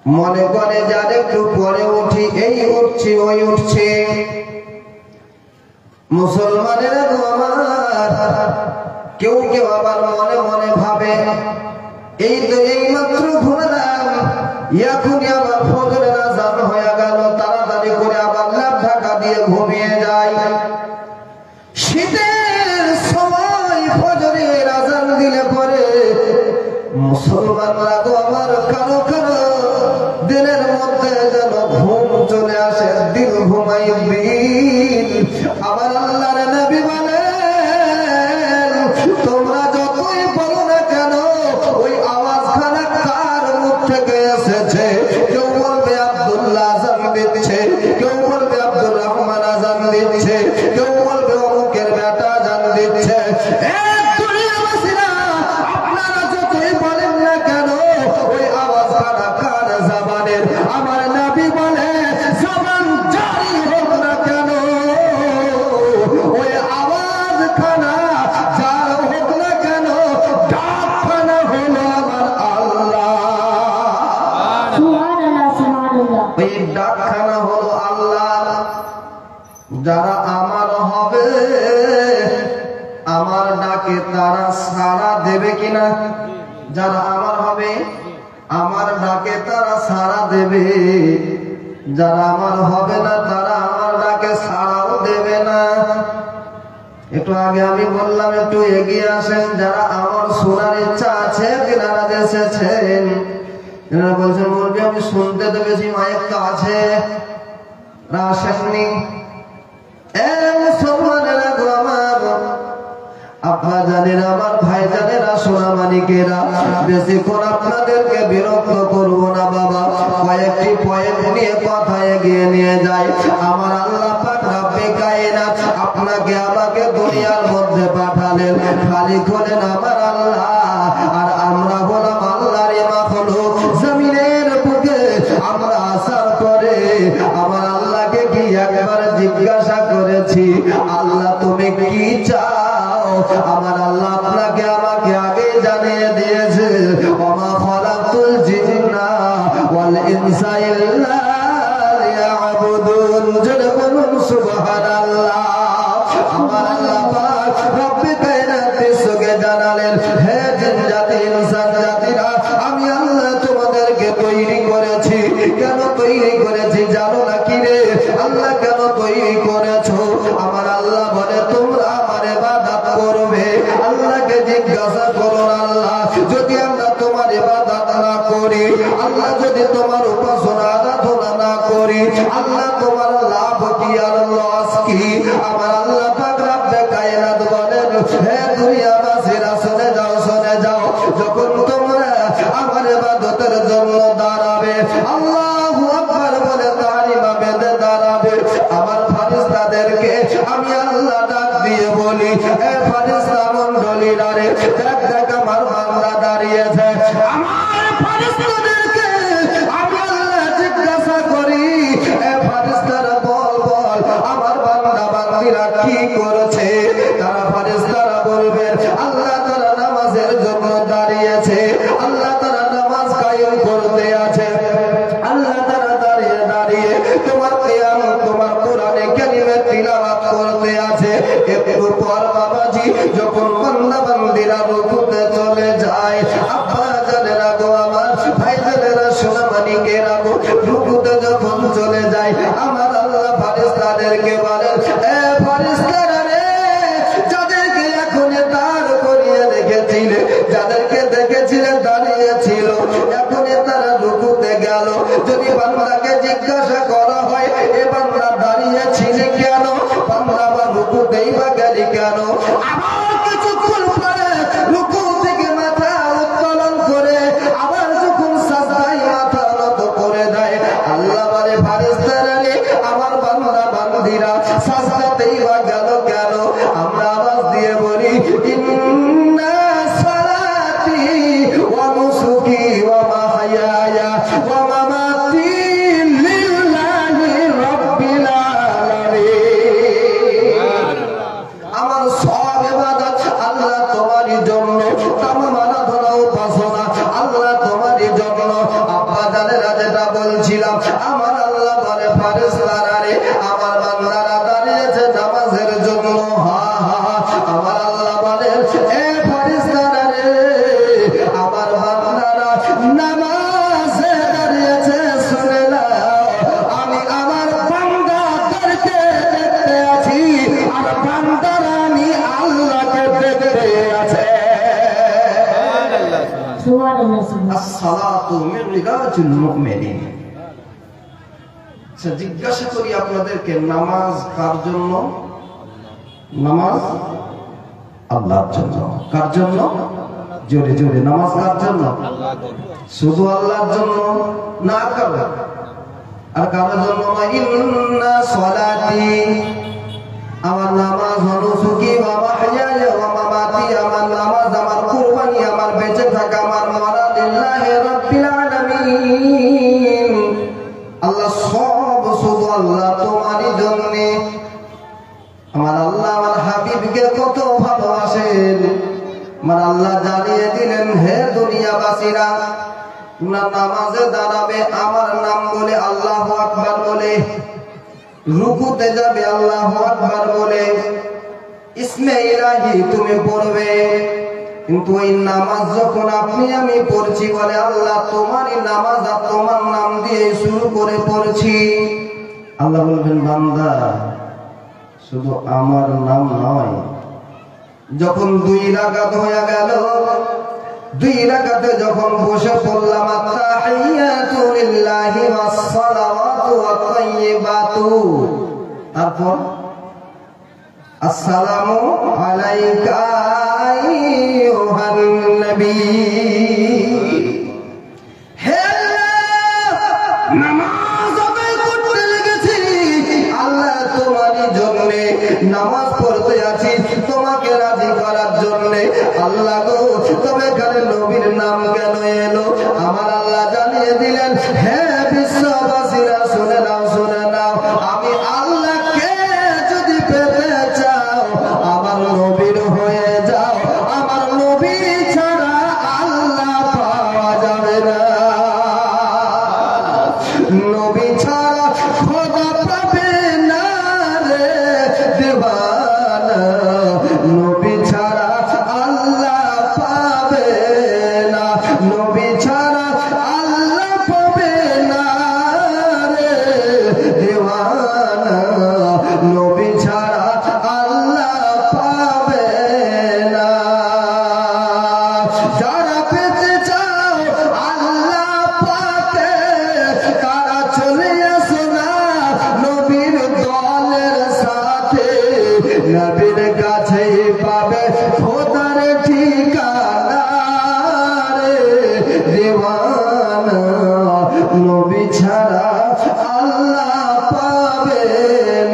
মনে করে যার একটু পরে উঠি, এই উঠছি ওই উঠছে। মুসলমানেরা আমার কেউ কেউ আবার মনে মনে ভাবে এই তো এই মাত্র ঘুমালাম, এখনই আবার ফজরের আযান হয়ে গেল, তাড়াতাড়ি করে আবার ল্যাপ ঢাকা দিয়ে ঘুমিয়ে যায়। শীতের সময় ফজরের আযান দিলে পরে মুসলমানরা আমার কারো কারো দিলের মধ্যে যেন ঘুম চলে আসে, দিল ঘুমাই দিল। আমার আল্লাহর নবী বলেন তোমরা যতই বলো না কেন ওই আওয়াজখানা কার মুখ থেকে এসেছে? কেউ বলবে আব্দুল্লাহ আযান দিচ্ছে, কেউ বলবে আব্দুর রহমান আযান দিচ্ছে, কেউ বলবে অমুকের বেটা আযান দিচ্ছে। আমার নবী বলে জবান জারি হোক না কেন, ওই আওয়াজ খানা যার হোক না কেন, ডাকখানা হলো আমার আল্লাহ। সুবহানাল্লাহ সুবহানাল্লাহ। ওই ডাকখানা হলো আল্লাহ। যারা আমার হবে আমার ডাকে তারা সাড়া দেবে কিনা? যারা আমার হবে আমার ডাকে তারা সাড়া দেবে, যারা আমার হবে না তারা আমার ডাকে সাড়াও দেবে না। একটু আগে আমি বললাম একটু এগিয়ে আসেন, যারা আমার শোনার ইচ্ছা আছে তিনারা এসেছেন। এনারা বলছেন বলবি আমি শুনতে তো বেশি মাইক তো আছে, আসেননি। মুসলমানেরা গো আমার, আপা জানেন আমার ভাই জানেরা সোনা মানিকেরা, বেশিক্ষণ আপনাদেরকে বিরক্ত করব না বাবা, কয়েকটি পয়েন্ট নিয়ে কথা এগিয়ে নিয়ে যাই। আমার আল্লাহ পাক রব্বে কায়নাত আপনাকে আমাকে দুনিয়ার মধ্যে পাঠালেন, খালি করেন আমার আল্লাহ, আর আমরা হলাম আল্লাহর মাখলুক। জমিনের বুকে আমরা আসার পরে আমার আল্লাহকে কি একবার জিজ্ঞাসা করেছি আল্লাহ তুমি কি চাও? আমার আল্লাহ আপনাকে আমাকে আগে জানিয়ে দিয়েছে ওমা খালাকতুল জিন্না ওয়াল ইনসা ইল্লা লিয়াবুদুন। জোরে বলুন সুবহানাল্লাহ। আমার আল্লাহ পাক রব্বে কায়নাত সুগে জানালেন হে জিন জাতি ইনসান জাতিরা, আমি আল্লাহ তোমাদেরকে তৈরি করেছি। কেন তৈরি করেছি জানো নাকি রে? আল্লাহ কেন তৈরি করেছো? আমার আল্লাহ বলে তোমরা আমার ইবাদত করবে। আল্লাহকে জিজ্ঞাসা করো আল্লাহ যদি আমরা তোমার ইবাদত না করি, আল্লাহ যদি তোমার উপাসনা আরাধনা না করি, আল্লাহ তোমার লাভ কি আর লস কি? আমার আল্লাহ পাক রব্বে কায়নাত বলেন হে দুনিয়াবাসীরা শুনে যাও শুনে যাও, যখন তোমরা আমার ইবাদতের জন্য দাঁড়াবে, আল্লাহু আকবার বলে তালিমা বেঁধে দাঁড়াবে, আমার ফেরেশতাদেরকে আমি আল্লাহ ডাক দিয়ে বলি এ ফেরেশতা মণ্ডলীরা রে, দেখ দেখ আমার বান্দা দাঁড়িয়েছে। আমার ফেরেশতাদেরকে আমি আল্লাহ জিজ্ঞাসা করি এ ফেরেশতারা বল বল আমার বান্দা বান্দীরা কি করেছে? তারা ফেরেশতারা বলবে আল্লাহ তারা নামাজের জন্য দাঁড়িয়েছে, আল্লাহ তারা নামাজ কায়েম করতে আছে, আল্লাহ তারা দাঁড়িয়ে দাঁড়িয়ে তোমার কিয়াম তোমার কোরআনে কারিমে তিলাওয়াত করতে আছে। একটু পর বাবাজি যখন বান্দা বান্দীরা রুকুতে চলে যায়, আব্বা জানেরা গো আমার ভাই জানেরা সোনা মানিকেরা গো, রুকুতে যখন চলে যায় আমার আল্লাহ ফেরেশতাদেরকে বলেন এ ফেরেশতারা রে, যাদেরকে এখন দাঁড় করিয়ে রেখেছিলে, যাদেরকে দেখেছিলে দাঁড়িয়ে ছিল, এখন তারা রুকুতে গেল। যদি বান্দাকে জিজ্ঞাসা করা হয় এ বান্দা দাঁড়িয়ে ছিলে কেন, বান্দা বা রুকুতেই বা গেলি কেন, আবার কিছুক্ষণ পরে রুকু থেকে মাথা উত্তোলন করে আবার যখন সাজদায় মাথা নত করে দেয়, আল্লাহ বলে ফেরেশতারা রে আমার বান্দা বান্দীরা সাজদাতেই বা গেল কেন? আমরা আওয়াজ দিয়ে বলি ইন্না সালাতি ওয়া নুসুকি ওয়া মাহইয়ায়া ওয়া মামাতি লিল্লাহি রাব্বিল আলামিন। আমার সব ইবাদত আল্লাহ তোমারই জন্য, তামাম আরাধনা উপাসনা আল্লাহ তোমারই জন্য। আব্বা জানেরা যেটা আমার আল্লাহ বলে ফেরেশতারা রে আমার বান্দারা দাঁড়িয়েছে নামাজের জন্য হা হা আমার আল্লাহ বলে এ ফেরেশতারা রে আমার বান্দারা নামাজে দাঁড়িয়েছে শুনে নাও আমি আমার বান্দাদেরকে দেখতে আছি আর বান্দারা আমি আল্লাহকে দেখতে আছে as-salatu min rijatil mu'minin জিজ্ঞাসা করি আপনাদেরকে নামাজ কার জন্য নামাজ আল্লাহর জন্য কার জন্য জোরে জোরে নামাজ কার জন্য শুধু আল্লাহর জন্য না কারো আর কারোর জন্য না ইন্না সলাতি আমার নামাজ নুসুকি ওয়া মাহইয়ায়া ওয়া মামাতি আমার নামাজ আমার কুরবানি আমার বেঁচে থাকা আমার মরা লিল্লাহি রাব্বিল আলামিন আল্লাহ সব শুধু আল্লাহ তোমারই জন্য আমার আল্লাহ আমার হাবিবকে কত ভালোবাসেন আমার আল্লাহ জানিয়ে দিলেন হে দুনিয়াবাসীরা তোমরা নামাজে দাঁড়াবে আমার নাম বলে আল্লাহু আকবার বলে রুকুতে যাবে আল্লাহু আকবার বলে ইসমে ইলাহি তুমি পড়বে কিন্তু এই নামাজ যখন আপনি আমি পড়ছি বলে আল্লাহ তোমারই নামাজ আর তোমার নাম দিয়ে শুরু করে পড়ছি আল্লাহ বলবেন বান্দা শুধু আমার নাম নয় যখন 2 রাকাত হয়ে গেল 2 রাকাতে যখন বসে পড়লাম আত্তাহিয়াতু লিল্লাহি ওয়াস সালাওয়াতু ওয়াত তাইয়্যিবাতু তারপর আসসালামু আলাইকা আইয়ুহান নবী হে নামাজ আদায় করতে লেগেছি আল্লাহ তোমারই জন্য নামাজ পড়তে আছি তোমাকে রাজি করার জন্য আল্লাহ গো তবে এখানে নবীর নাম কেন এলো আমার আল্লাহ জানিয়ে দিলেন হে বিশ্ববাসীরা শুনে নাও আমি আল্লাহকে যদি পেতে চাও আমার নবীর হয়ে যাও আমার নবী ছাড়া আল্লাহ পাওয়া যাবে না নবী ছাড়া খোদা পাবে না রে দেওয়ানা নবী ছাড়া আল্লাহ পাবে না নবী ছাড়া আল্লাহ পাবে না রে দেওয়ানা নবী ছাড়া আল্লাহ পাবে না যারা পেতে চাও আল্লাহ পাকে তারা চলে আসো না নবীর দলের সাথে নবীর কাছেই পাবে খোদার ঠিকানা রে দেওয়ানা নবী ছাড়া আল্লাহ পাবে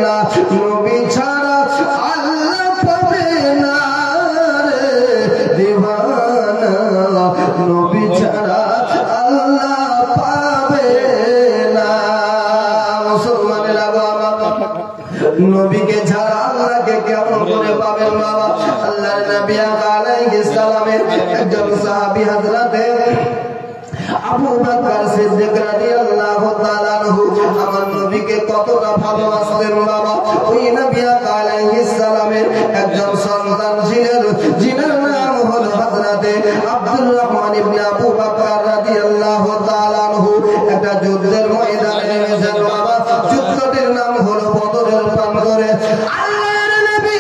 না নবী ছাড়া আল্লাহ পাবে না রে দেওয়ানা নবী ছাড়া আল্লাহ পাবে না মুসলমানেরা বাবা নবীকে ছাড়া আল্লাহকে কেমন করে পাবেন বাবা আল্লাহর নবী আলাইহিস সালামের একজন সাহাবী হযরতে আবু বকর সিদ্দিক রাদিয়াল্লাহু তাআলা আনহু আমার নবীকে কতটা ভালোবাসতেন বাবা ওই নবী আলাইহিস সালামের একজন সন্তান ছিলেন যিনার নাম হলো হযরতে আব্দুর রহমান ইবনে আবু বকর রাদিয়াল্লাহু তাআলা আনহু একটা যুদ্ধের ময়দানে নেমেছেন বাবা যুদ্ধটির নাম হলো বদরের প্রান্তরে আল্লাহর নবী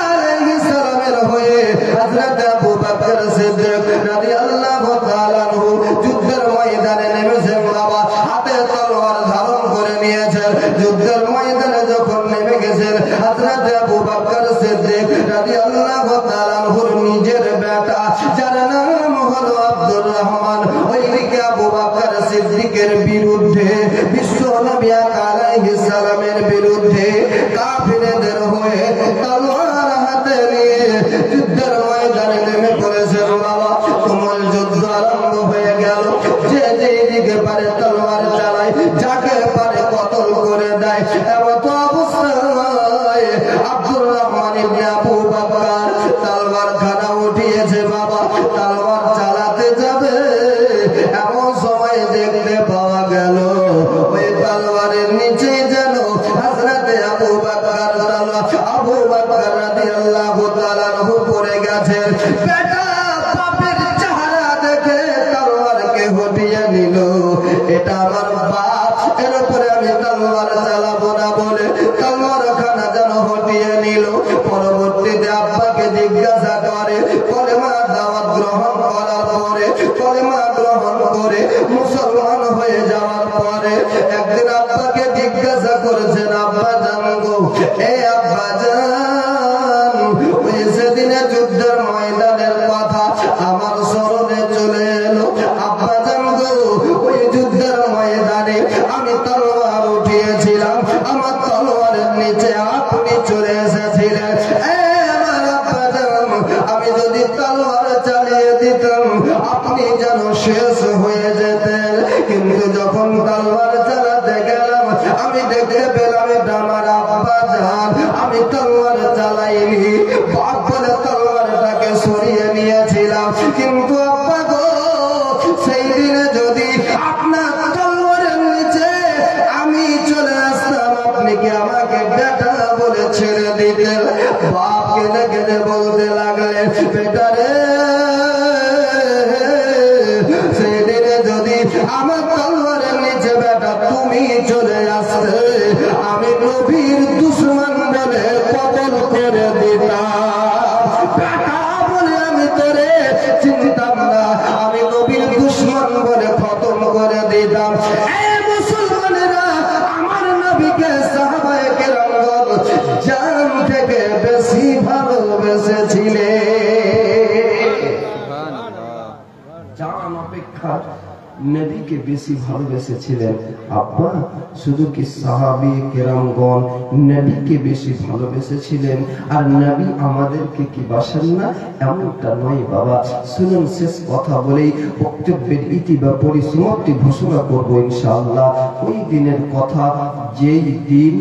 আলাইহিস সালামের হয়ে হযরত আবু বকর সিদ্দিক রাদিয়াল্লাহু তাআলা আনহু যুদ্ধের ময়দানে নেমেছেন বাবা হাতে তলোয়ার ধারণ করে নিয়েছেন যুদ্ধের ময়দানে যখন নেমে গেছেন হযরত আবু বকর সিদ্দিক রাদিয়াল্লাহু তাআলা আনহুর নিজের বেটা যার নাম হলো আব্দুর রহমান ওইদিকে আবু বকর সিদ্দিকের বিরুদ্ধে বিশ্ব নবী আলাইহিস সালামের বিরুদ্ধে কাফিরদের হয়ে তলোয়ার হাতে নিয়ে যুদ্ধের ময়দানে নেমে পড়েছেন বাবা তুমুল যুদ্ধ আরম্ভ হয়ে গেল যে যেদিকে পারে তলোয়ার চালায় যাকে পারে কতল করে দেয় এমন অবস্থায় আব্দুর রহমান ইবনে আবু বকর তলোয়ার খানা উঠিয়েছে বাবা তলোয়ার চালাতে যাবে এমন সময় দেখতে পাওয়া গেল ছিল এটা আমার বাপ, এর উপরে আমি তলোয়ার চালাবো না বলে তলোয়ার খানা যেন হটিয়ে নিল। পরবর্তীতে আব্বাকে জিজ্ঞাসা করে, কলেমা দাওয়াত গ্রহণ করার পরে, কলেমা গ্রহণ করে মুসলমান হয়ে যাওয়ার পরে একদিন আব্বাকে জিজ্ঞাসা করেছেন, আব্বা জান গো, এই আব্বা জান, ওই সেদিনে যুদ্ধের ময়দানের কথা আমার স্মরণে চলে এলো। আব্বা জান গো, ওই যুদ্ধের ময়দানে আমি তলোয়ার উঠিয়েছিলাম, আমার তলোয়ারের নিচে আপনি চলে এসেছিলেন। আমি যদি তলোয়ার চালিয়ে দিতাম আপনি যেন শেষ হয়ে যেতেন, কিন্তু যখন তলোয়ার চালাতে গেলাম আমি দেখতে পেলাম এটা আমার আব্বা জান, আমি তলোয়ার চালাইনি, বাপ বলে তলোয়ারটাকে সরিয়ে নিয়েছিলাম। কিন্তু আব্বা গো, সেই দিনে যদি আপনার তলোয়ারের নিচে আমি চলে আসতাম আপনি কি আমাকে বেটা বলে ছেড়ে দিতেন? বাপ কেঁদে কেঁদে বলতে লাগলেন, বেটা রে, সেই দিনে যদি আমার তলোয়ারের নিচে বেটা তুমি চলে আসতে আমি নবীর দুশমন বলে কতল করে দিতাম। বেটা বলে আমি তোরে চিনতাম না, আমি নবীর দুশমন বলে খতম করে দিতাম। মুসলমানেরা আমার নবীকে সাহাবায়ে কেরামগণ জান থেকে বেশি ভালোবেসেছিলেন, জান অপেক্ষা নবীকে বেশি ভালোবেসেছিলেন। আব্বা শুধু কি সাহাবী কেরামগণ নবীকে বেশি ভালোবেসেছিলেন আর নবী আমাদেরকে কি বাসেন না? এমনটা নয় বাবা। শুনুন, শেষ কথা বলেই বক্তব্যের ইতি বা পরিসমাপ্তি ঘোষণা করবো ইনশাআল্লাহ। ওই দিনের কথা, যেই দিন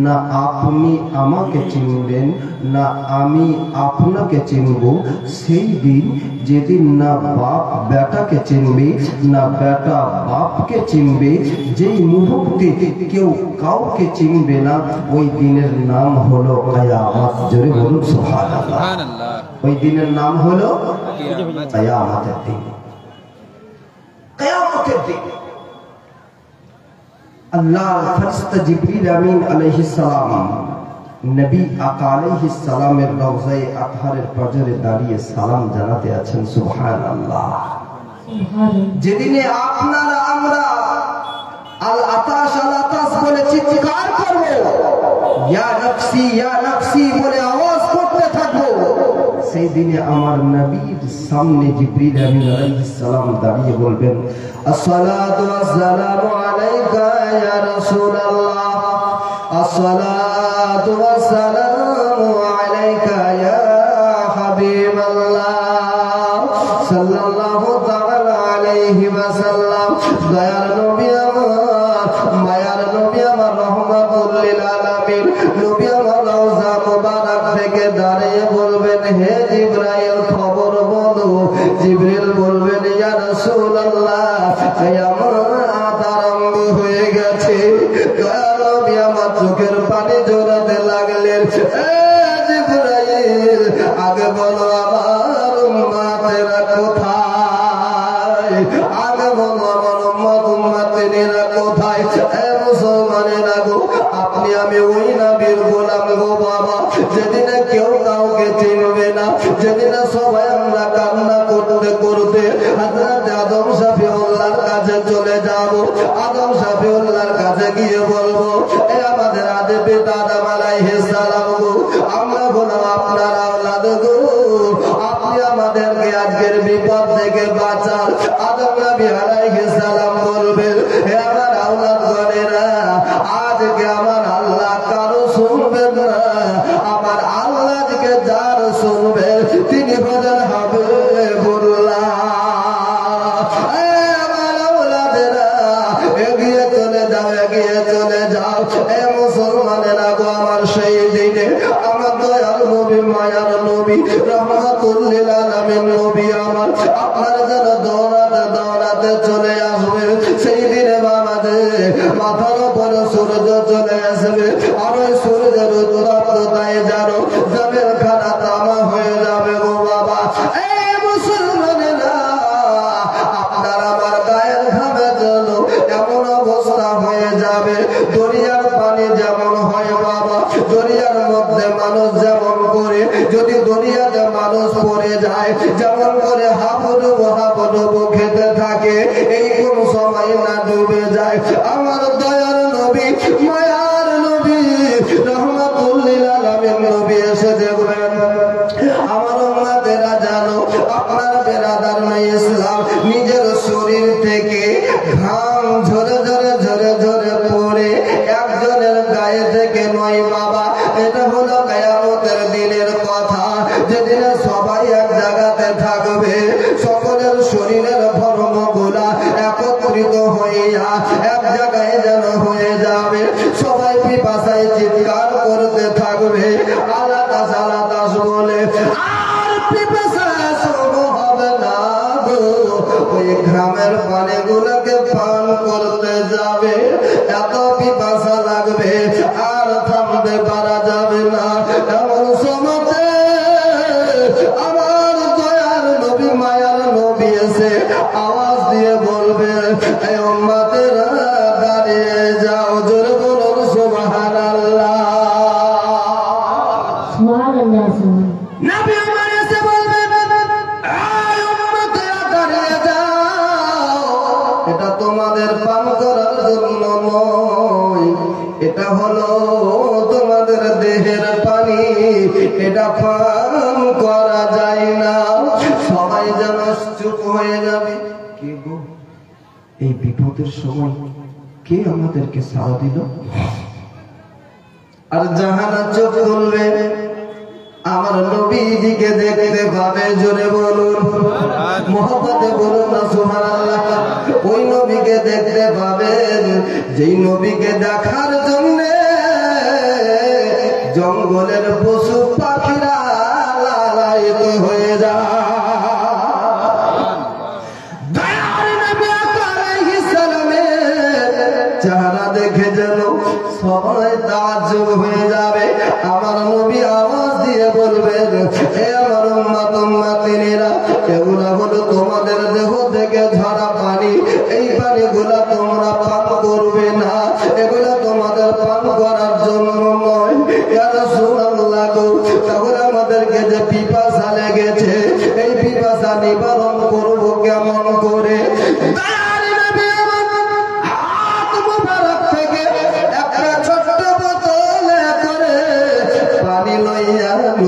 না আপনি আমাকে চিনবেন না আমি আপনাকে চিনব, সেই দিন যেদিন না বাপ বেটাকে চিনবে না বেটা বাপকে চিনবে, যেই মুহূর্তে কেউ কাউকে চিনবে না, ওই দিনের নাম হলো কিয়ামত। জোরে বলুন সুবহানাল্লাহ। ওই দিনের নাম হলো কিয়ামতের দিন। কিয়ামতের দিন আল্লাহ ফেরেশতা জিবরিল আমিন আলাইহিস সালাম নবী আকা আলাইহিস সালামের রওজায়ে আতহারের পাজরে দাঁড়িয়ে সালাম জানাতে আছেন। সুবহানাল্লাহ। যেদিনে আপনারা আমরা আল আতাশ আল আতাশ বলে চিৎকার করব, ইয়া নফসি বলে আওয়াজ করতে থাকবো, সেই দিনে আমার নবীর সামনে জিবরিল আমিন আলাইহিস সালাম দাঁড়িয়ে বলবেন, আসসালাতু ওয়াসসালামু আলাইকা ইয়া রাসূলুল্লাহ, আসসালাতু ওয়াসসালামু আলাইকা ইয়া হাবিবাল্লাহ সাল্লাল্লাহু তাআলা আলাইহি ওয়াসাল্লাম। দয়ার নবী আমার, মায়ার নবী আমার, রহমাতুল লিল আলামিন নবী আমার রওজা মুবারক থেকে দাঁড়িয়ে বলবেন, হে জিবরাইল খবর বলো। জিবরিল বলবেন, ইয়া রাসূলুল্লাহ কিয়ামত আরম্ভ হয়ে গেছে। দয়ার নবী আমার চোখের পানি ঝরাতে লাগলেন, এ জিবরাইল আগে বলো আমার উম্মতেরা কোথায়, আগে বলো আমার উম্মতেরা কোথায়। এ মুসলমানেরা গো, আপনি আমি ওই নবীর গোলাম গো বাবা, যেদিনে কেউ কাউকে চিনবে না, যেদিনে সবাই আমরা কান্না করতে করতে হযরত আদম শফিউল্লাহর কাছে চলে যাব। আদম শফিউল্লাহর কাছে গিয়ে বলবো, এ আমাদের আদি পিতা আদম আলাইহিস সালাম গো, আমরা বললাম আপনার আওলাদ গো, আপনি আমাদেরকে আজকের বিপদ থেকে বাঁচান। আদম নবী আলাইহিস সালাম বলবেন, হে আমার আওলাদ গণেরা, আজকে আমার আল্লাহ কারো শুনবেন না, আমার আল্লাহ আজকে যার শুনবে তিনি হলেন হাবিবুল্লাহ। আমার আওলাদেরা এগিয়ে চলে যাও, এগিয়ে চলে যাও। এ মুসলমানেরা গো, আমার সেই দিনে আমার দয়াল নবী, মায়ার নবী, রহমাতুল লিল আলামিন নবী আমার আপনার যেন দৌড়াতে দৌড়াতে চলে আসবে। সেই দিনে বাবাদের মাথার উপরে সূর্য চলে আসবে, আর ওই সূর্যের উত্তপ্ততায় যেন জমির খানা তামা হয়ে যাবে গো বাবা। এই মুসলমানেরা, আপনার আমার গায়ের ঘামে ডুবে যায়। আমার দয়ার নবী, মায়ার নবী, রহমাতুল লিল আলামিন নবী এসে দেখবেন আমার উম্মতেরা জানো আপনার বেরাদার নাই ইসলাম নিজের শরীর থেকে ঘাম ঝরে ঝরে ঝরে ঝরে পড়ে একজনের গায়ে থেকে নয় বাবা। এটা হলো কিয়ামতের দিনের কথা, যেদিনে সবাই এক জায়গাতে থাকবে, সকলের শরীরের ধর্মগুলা একত্রিত হইয়া এক জায়গায় যেন হয়ে যাবে। সবাই পিপাসায় চিৎকার করতে থাকবে আল্লাহ তাআলা আল্লাহ বলে, আর পিপাসা শুরু হবে না গো। ওই গ্রামের পানিগুলোকে পান করতে যাবে, এত পিপাসা লাগবে আর থামতে পারা যাবে না। এমন সময়তে আমার দয়ার নবী, মায়ার নবী এসে আওয়াজ দিয়ে বলবে, এই উম্মতেরা দাঁড়িয়ে যাও, জোরে বলুন সুবহানাল্লাহ। নবী আমার এসে বলবে, এই উম্মতেরা দাঁড়িয়ে যাও, এটা তোমাদের পান করার জন্য নয়, এটা হলো তোমাদের দেহের পানি, এটা পান করা যায় না। সবাই যেন চুপ হয়ে যাবে। কে গো এই বিপদের সময় কে আমাদেরকে সাড়া দিল? আর জাহানা চোখ খুলবে, আমার নবীজিকে দেখতে পাবে, জোরে বলুন মহব্বতে বলুন না সুবহানাল্লাহ। ওই নবীকে দেখতে পাবেন যেই নবীকে দেখার জন্য জঙ্গলের পশু পাখিরা লালায়িত হয়ে যায়। চেহারা দেখে যেন সবাই তাজ্জুব হয়ে যাবে। আমার নবী আওয়াজ দিয়ে বলবেন, হে আমার উম্মত উম্মতিনীরা, এগুলা হলো তোমাদের দেহ থেকে ঝরা পানি, এই পানিগুলা তোমরা পান করবে না, এগুলা তোমাদের পান করার জন্য নয়। ইয়া রাসূলুল্লাহ গো, তাহলে আমাদেরকে যে পিপাসা লেগেছে, এই পিপাসা নিবারণ করব কেমন করে?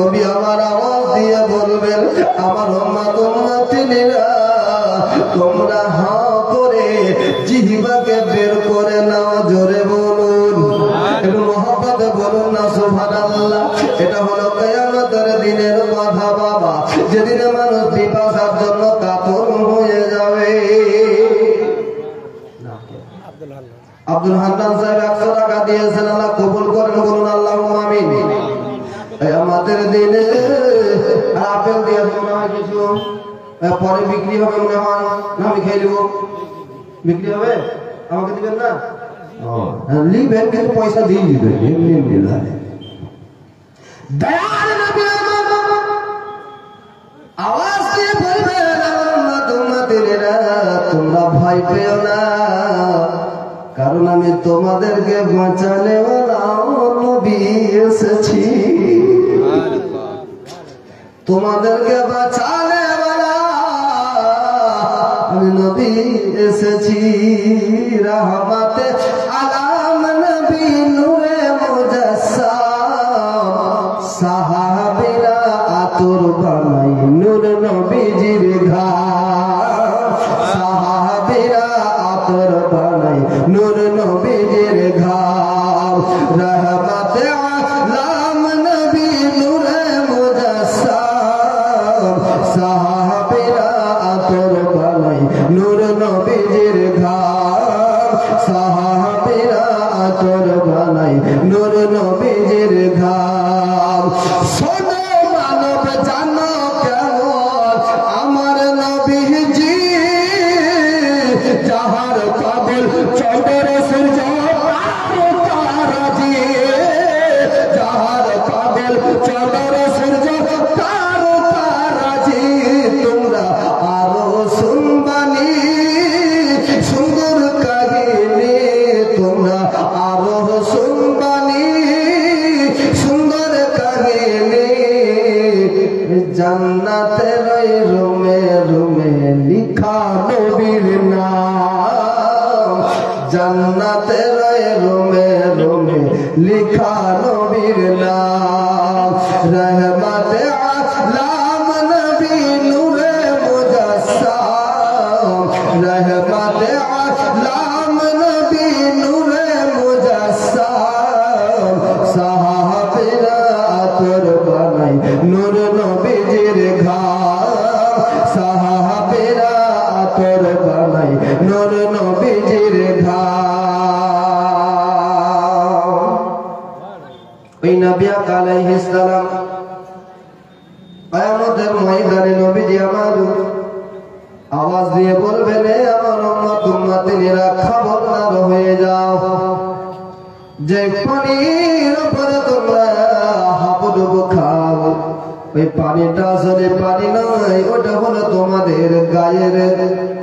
নবী আমার আওয়াজ দিয়ে বলবেন, আমার উম্মত উম্মতিনীরা, তোমরা হাঁ করে জিহ্বাকে বের করে নাও, জোরে বলুন একটু মহব্বতে বলুন না সুবহানাল্লাহ। এটা হলো কিয়ামতের দিনের কথা বাবা, যেদিনে মানুষ পিপাসার জন্য কাতর হয়ে যাবে। আব্দুল হান্নান সাহেব 100 টাকা দিয়েছেন, আল্লাহ কবুল করেন, বলুন আল্লাহুম্মা আমিন। আমাদের দিনে আপেল দিয়ে মনে হয় কিছু পরে বিক্রি হবে মনে হয়, না আমি খেয়ে নেবো, বিক্রি হবে, আমাকে দিবেন না? লিবেন কিন্তু পয়সা দিয়ে দিবেন, এমনি এমনি লাগে। আওয়াজ দিয়ে বলবেন, তোমরা ভয় পেও না, কারণ আমি তোমাদেরকে বাঁচালে নবী এসেছি, তোমাদেরকে বাঁচালে আমি নবী এসেছি। রাহমাতে আলাম নবী নূরে মুজাসসাম, সাহাবীরা আতর বানাই নূর নবীজির ঘাম, সাহাবীরা আতর বানাই নূর নবীজির ঘাম। রাহমাতে আলাম নবী নূরে মুজাসসাম, সাহাবীরা আতর বানাই নূর নবীজির ঘাম, সাহাবীরা আতর বানাই নূর নবীজির ঘাম। শোনো মানব জানো কেমন আমার নবীজি, যাহার কাবিল চন্দ্র সূর্য তারাজি, যাহার কাবিল চন্দ্র সূর্য তারাজি। তোমরা আরো শুনবানি সুন্দর কাহিনী, তোমরা আরো শুনবানি সুন্দর কাহিনী। জান্নাতের রুমে রুমে লিখা নবীর নাম, জান্নাতের রুমে রুমে লিখা নবীর নাম রহমতে আলাম নবী নূরে মুজাসসাম রহমতে আলাম নবী নূরে মুজাসসাম সাহাবীরা আতর বানাই নূর নবীজির ঘাম সাহাবীরা আতর বানাই নূর নবীজির ঘাম ওই নবী আলাইহিস সালাম কিয়ামতের ময়দানে নবীজি আমার আওয়াজ দিয়ে বলবেন এ আমার উম্মত উম্মতিরা খবরদার হয়ে যাও যে পানির উপরে তোমরা হাবুডুবু খাও ওই পানিটা আসলে পানি নয় ওটা হলো তোমাদের গায়ের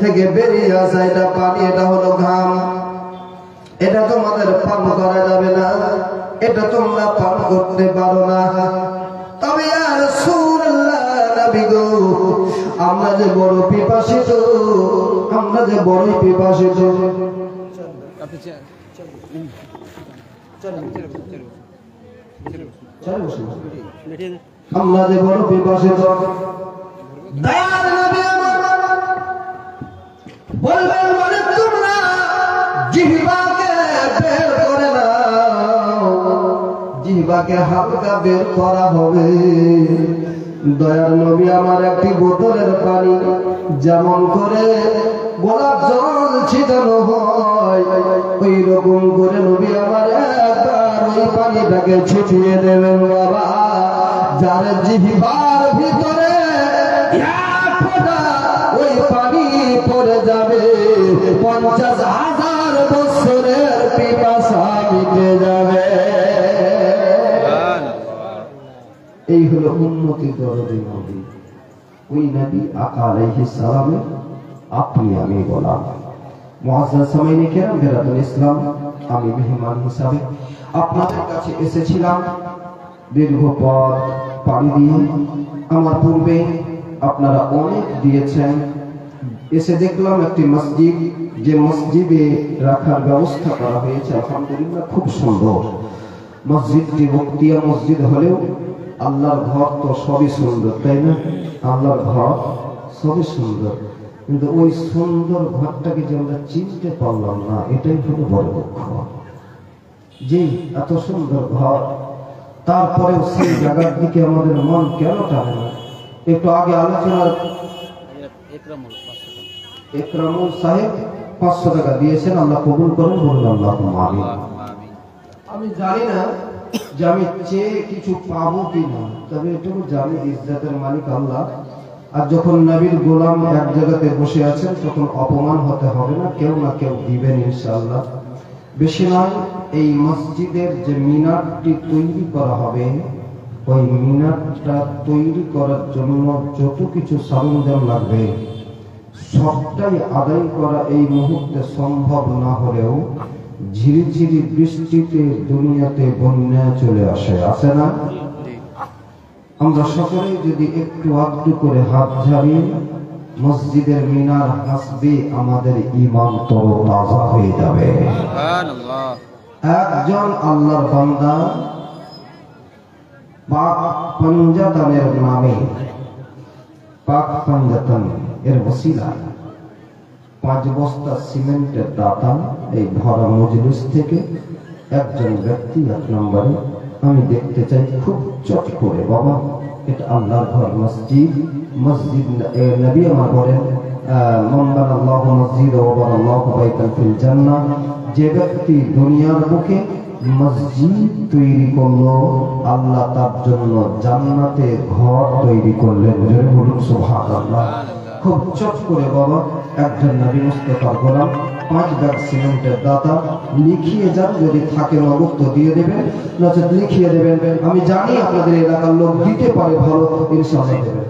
থেকে বেরিয়ে আসা এটা পানি এটা হলো ঘাম এটা তোমাদের পান করা যাবে না এটা তোমরা পান করতে পারো না তবে ইয়া রাসূলুল্লাহ নবী গো আমরা যে বড় পিপাসিত আমরা যে বড় পিপাসিত আমরা যে বড় পিপাসিত দয়ার নবী আমার বলবেন মানে তোমরা জিহ্বাকে বের করে নাও জিহ্বাকে হালকা বের করা হবে দয়ার নবী আমার একটি বোতলের পানি যেমন করে গোলাপ জল ছিটানো হয় ওই রকম করে নবী আমার একবার ওই পানিটাকে ছিটিয়ে দেবেন বাবা যার জিহ্বার ভিতরে এক ফোঁটা ওই পানি পড়ে যাবে 50,000 বছরের পিপাসা মিটে যাবে এই হলো উম্মতি দরদি নবী ওই নবী আকা আলাইহিস সালামের আপনি আমি গোলাম মুআজ্জাজ সামাইনে কেরাম বেরাদুল ইসলাম আমি মেহমান হিসাবে আপনাদের কাছে এসেছিলাম দীর্ঘ পথ পাড়ি দিয়ে আমার পূর্বে আপনারা অনেক দিয়েছেন এসে দেখলাম একটি মসজিদ যে মসজিদে রাখার ব্যবস্থা করা হয়েছে আলহামদুলিল্লাহ খুব সুন্দর মসজিদটি বক্তিয়া মসজিদ হলেও আল্লাহর ঘর তো সবই সুন্দর তাই না আল্লাহর ঘর সবই সুন্দর কিন্তু ওই সুন্দর ঘরটাকে যে আমরা চিনতে পারলাম না এটাই হলো বড় দুঃখ যে এত সুন্দর ঘর তারপরেও সেই জায়গার দিকে আমাদের মন কেন টানে না একটু আগে আলোচনা একরামুল সাহেব 500 টাকা দিয়েছেন আল্লাহ কবুল করুন বলুন আল্লাহুম্মা আমিন আমি জানি না যে আমি চেয়ে কিছু পাবো কিনা তবে এটুকু জানি ইজ্জতের মালিক আল্লাহ আর যখন নবীর গোলাম এক জায়গাতে বসে আছেন তখন অপমান হতে হবে না কেউ দিবেন ইনশাআল্লাহ বেশি নয় এই মসজিদের যে মিনারটি তৈরি করা হবে ওই মিনারটা তৈরি করার জন্য যত কিছু সরঞ্জাম লাগবে সবটাই আদায় করা এই মুহূর্তে সম্ভব না হলেও ঝিরিঝিরি বৃষ্টিতে দুনিয়াতে বন্যা চলে আসে না আমরা সকলেই যদি একটু আধটু করে হাত ঝাড়িয়ে মসজিদের মিনার হাসবে আমাদের ঈমান তরতাজা হয়ে যাবে সুবহানাল্লাহ একজন আল্লাহর বান্দা পাক পাঞ্জাতানের নামে পাক পাঞ্জাতান এর ওসিলা 5 বস্তা সিমেন্টের দাতা এই ভরা মজলিস থেকে একজন ব্যক্তি 1 নম্বরে আমি দেখতে চাই খুব চট করে বাবা এটা আল্লাহর ঘর মসজিদ নবী আমার বলেন মান বানাল্লাহু মসজিদ ওয়া বানাল্লাহু বাইতান ফিল জান্নাহ যে ব্যক্তি দুনিয়ার বুকে মসজিদ তৈরি করলো আল্লাহ তার জন্য জান্নাতে ঘর তৈরি করলেন জোরে বলুন সুবহানাল্লাহ খুব চট করে বাবা একজন নবী মুস্তাফার গোলাম 5 ব্যাগ সিমেন্টের দাতা লিখিয়ে যান যদি থাকে নগদ তো দিয়ে দেবেন নচেত লিখিয়ে দেবেন আমি জানি আপনাদের এলাকার লোক দিতে পারে ভালো ইনশাআল্লাহ দেবেন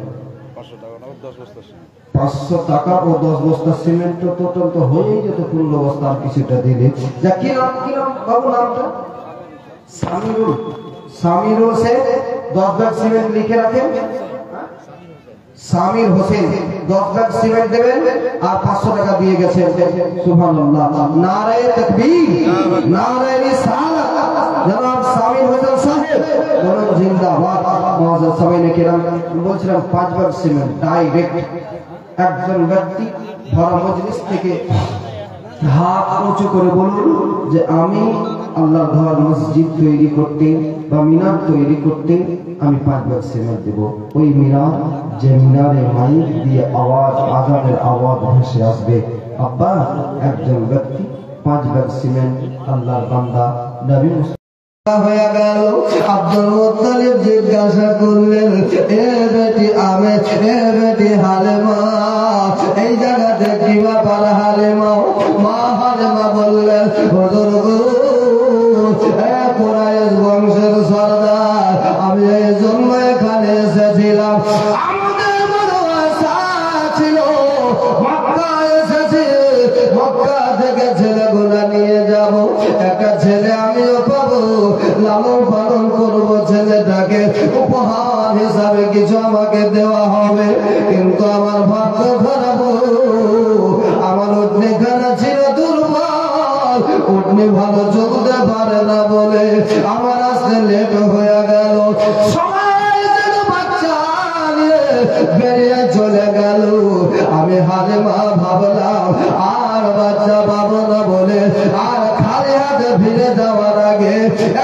500 টাকা ও 10 বস্তা সিমেন্ট টোটাল তো হয়েই যেত 15 বস্তা আর কিছুটা দিলে যা কি নাম বাবু নামটা সামিরুল সে 10 ব্যাগ সিমেন্ট লিখে রাখেন সামির হোসেন 10 ব্যাগ সিমেন্ট দেবেন আর 500 টাকা দিয়ে গেছেন। সুবহানাল্লাহ, নারে তাকবীর, নারে রিসালাত। জনাব সামির হোসেন সাহেব বলুন জিন্দাবাদ। মুআজ্জাজ সামিনে কিরাম, বলছিলাম 5 ব্যাগ সিমেন্ট ডাইরেক্ট একজন ব্যক্তি ভরা মজলিস থেকে হাত উঁচু করে বলুন যে আমি আল্লাহর ঘর মসজিদ তৈরি করতে বা মিনার তৈরি করতে আমি 5 ব্যাগ সিমেন্ট দেব। ওই মিনার, যে মিনারে মাইক দিয়ে আওয়াজ, আজানের আওয়াজ ভেসে আসবে। আব্বা, একজন ব্যক্তি 5 ব্যাগ সিমেন্ট আল্লাহর বান্দা নবী হয়ে গেল। আব্দুল মুত্তালিব জিজ্ঞাসা করলেন, এ বেটি আমের, এ বেটি হালেমা, এই জায়গাতে কি ব্যাপার হালেমা? মা হালেমা বললেন, হুজুর গো, কুরাইশ বংশের সর্দার, আমি এই জন্য এখানে এসেছিলাম। আমাদের বড় আশা ছিল, মক্কা এসেছি, মক্কা থেকে ছেলেগুলা নিয়ে যাব, একটা ছেলে আমিও পাবো, লালন পালন করবো, ছেলেটাকে উপহার হিসাবে কিছু আমাকে দেওয়া হবে। কিন্তু আমার ভাগ্য খারাপ, আমার উঠনেখানা ছিল দুর্বল, উঠনি ভালো চলতে পারে না বলে আমার আসতে লেট হয়ে গেল। সবাই যেন বাচ্চা নিয়ে বেরিয়ে চলে গেল। আমি হালিমা ভাবলাম আর বাচ্চা পাবো না বলে আর খালি হাতে ফিরে যাওয়ার আগে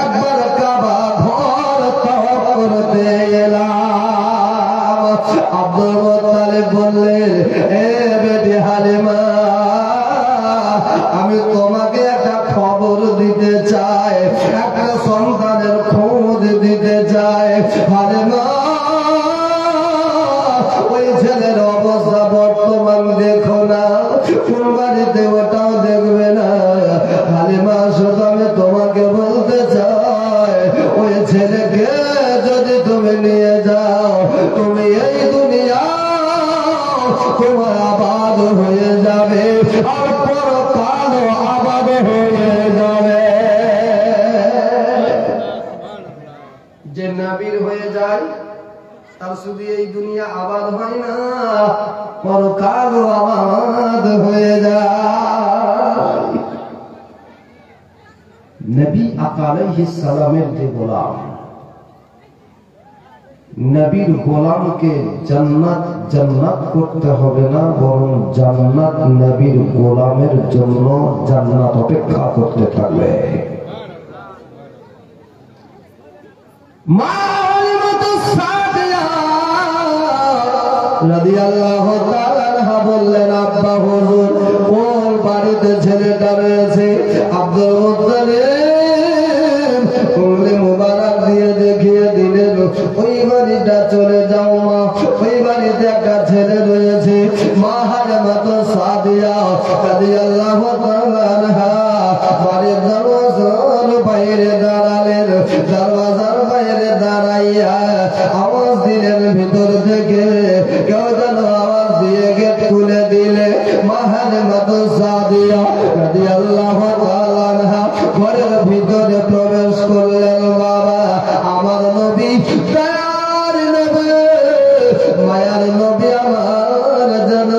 একবার কাবা ঘর তওয়াফ করতে এলাম। আব্দুল মুত্তালিব বললেন, এ বেটি হালিমা, আমি তোমাকে একটা খবর দিতে চাই, একটা সন্তানের খোঁজ দিতে চাই। হালিমা, ওই ছেলের অবস্থা বর্তমান দেখো না, কোন বাড়িতে ওটাও দেখবে না। হালিমা, শুধু আমি তোমাকে বলতে চাই, ওই ছেলেকে যদি তুমি নিয়ে যাও, তুমি এই দুনিয়া তোমার আবাদ হয়ে যাবে, আর পরকাল আবাদ হয়ে যাবে। যে নবীর হয়ে যায় তার শুধু এই দুনিয়া আবাদ হয় না, পরকাল আবাদ হয়ে যায়। নবী আকা আলাইহিস সালামের যে গোলাম, নবীর গোলামকে জান্নাত জান্নাত করতে হবে না, বরং জান্নাত নবীর গোলামের জন্য জান্নাত অপেক্ষা করতে থাকবে। মা আলিমাতুস সাদিয়া রাদিয়াল্লাহু তাআলা আনহা বললেন, আব্বা হুজুর, কোন বাড়িতে ছেলেটা রয়েছে? আব্দুল মুত্তালিব উংলি মুবারক দিয়ে দেখিয়ে দিলেন, ওই বাড়িটা চলে যাও মা, ওই বাড়িতে একটা ছেলে রয়েছে। মা হালিমাতুস সাদিয়া রাদিয়াল্লাহু তাআলা আনহা বাড়ির দরওয়াজার বাইরে দাঁড়ালেন, দরওয়াজার বাইরে দাঁড়াইয়া আওয়াজ দিলেন ভিতর থেকে, কেউ যেন আওয়াজ দিয়ে গেট খুলে দিলে। মা হালিমাতুস সাদিয়া রাদিয়াল্লাহু তাআলা আনহা ঘরের ভিতরে প্রবেশ করলেন। বাবা, আমার নবী, দয়ার নবী, মায়ার নবী আমার যেন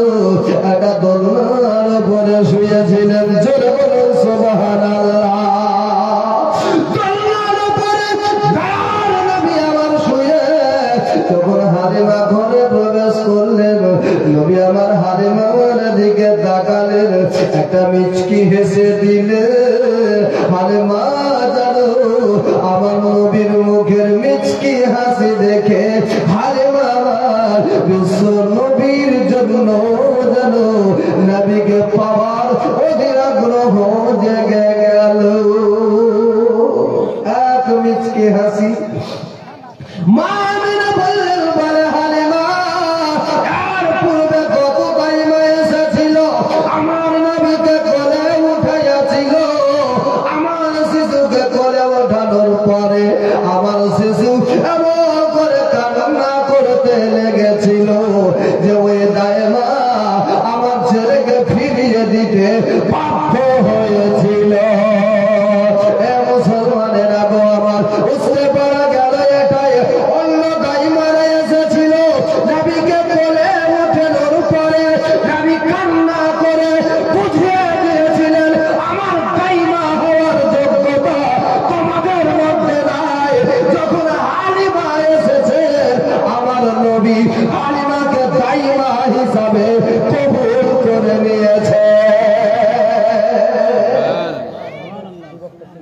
একটা দোলনার উপরে শুয়েছিলেন। জোরে বলুন সুবহানাল্লাহ। দোলনার উপরে দয়ার নবী আমার শুয়ে যখন হালিমা ঘরে প্রবেশ করলেন, নবী আমার হালিমার দিকে তাকালেন, একটা মিচকি হেসে দিলে। হালিমা জানো, আমার নবীর মুখের মিচকি হাসি দেখে হালিমা আমার বিশ্ব নবীর জন্য জানো নবীকে পাওয়ার অধীর আগ্রহ জেগে গেল। এক মিচকি হাসি। মা আমিনা বললেন, বলে হালিমা, এর পূর্বে কত টাইমে এসেছিল, আমার নবীকে কোলে উঠাইয়াছিল, আমার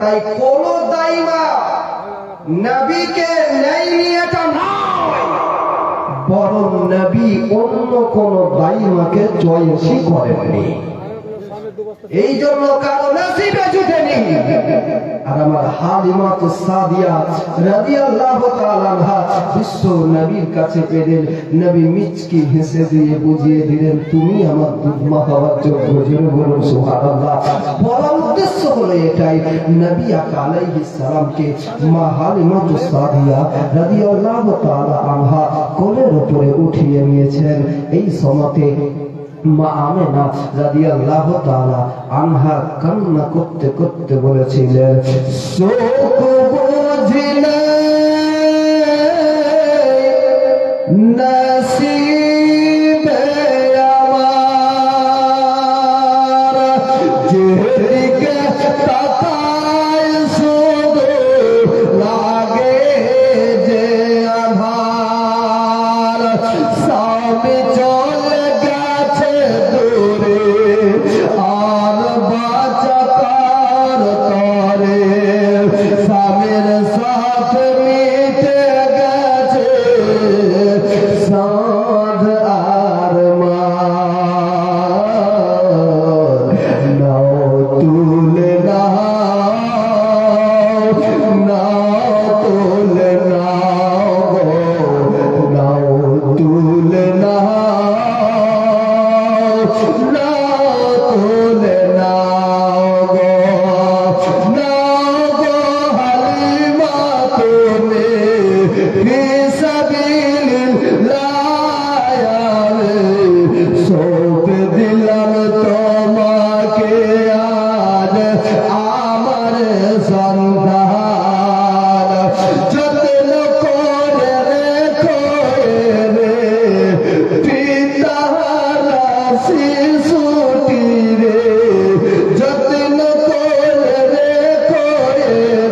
তাই কোন দাইমা নবীকে নেয়নি এটা নয়, বরং নবী অন্য কোন দাইমাকে চয়েসই করেননি, এই জন্য কারো নসিবে জুটেনি। আর আমার হালিমাতুস সাদিয়া রাদিয়াল্লাহু তাআলা আনহা বিশ্ব নবীর কাছে পেলেন, নবী মিচকি হেসে দিয়ে বুঝিয়ে দিলেন, তুমি আমার দুধমা হওয়ার যোগ্য। জোরে বলুন সুবহানাল্লাহ। বলার উদ্দেশ্য হলো এটাই, নবী আলাইহিস সালামকে মা হালিমাতুস সাদিয়া রাদিয়াল্লাহু তাআলা আনহা কোলের উপরে উঠিয়ে নিয়েছেন। এই সময়তে মা আমেনা রাদিয়াল্লাহু তাআলা আনহা কান্না করতে করতে বলেছিলেন, শোক বুঝিলে নসিবে আমার, যেদিকে তাকাই শুধু লাগে যে আধার, স্বামী চলে গেছে দূরে আর বাঁচা কার তরে, স্বামীর সাথে মিটে গেছে সাধ আর মান, নাও তুলে নাও, নাও তুলে নাও গো, নাও তুলে নাও, নাও তুলে নাও গো, নাও গো হালিমা তুমি ফি সাবিলিল্লাহ, সৌঁপ দিলাম তোমাকে আজ আমার সন্তান, যত্ন করে রেখো রে পিতারা শিশুটি রে, যত্ন করে রেখো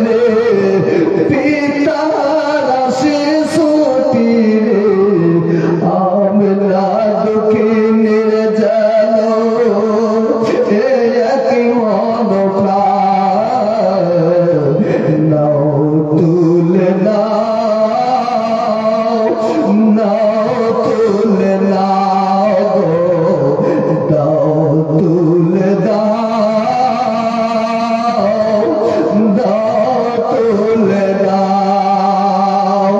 রে পিতারা শিশুটি রে, আমরা দুঃখিনীর জানো এক মন প্রাণ, নাও তুলে নাও, নাও তুলে নাও গো, দাও তুলে দাও, দাও তুলে দাও।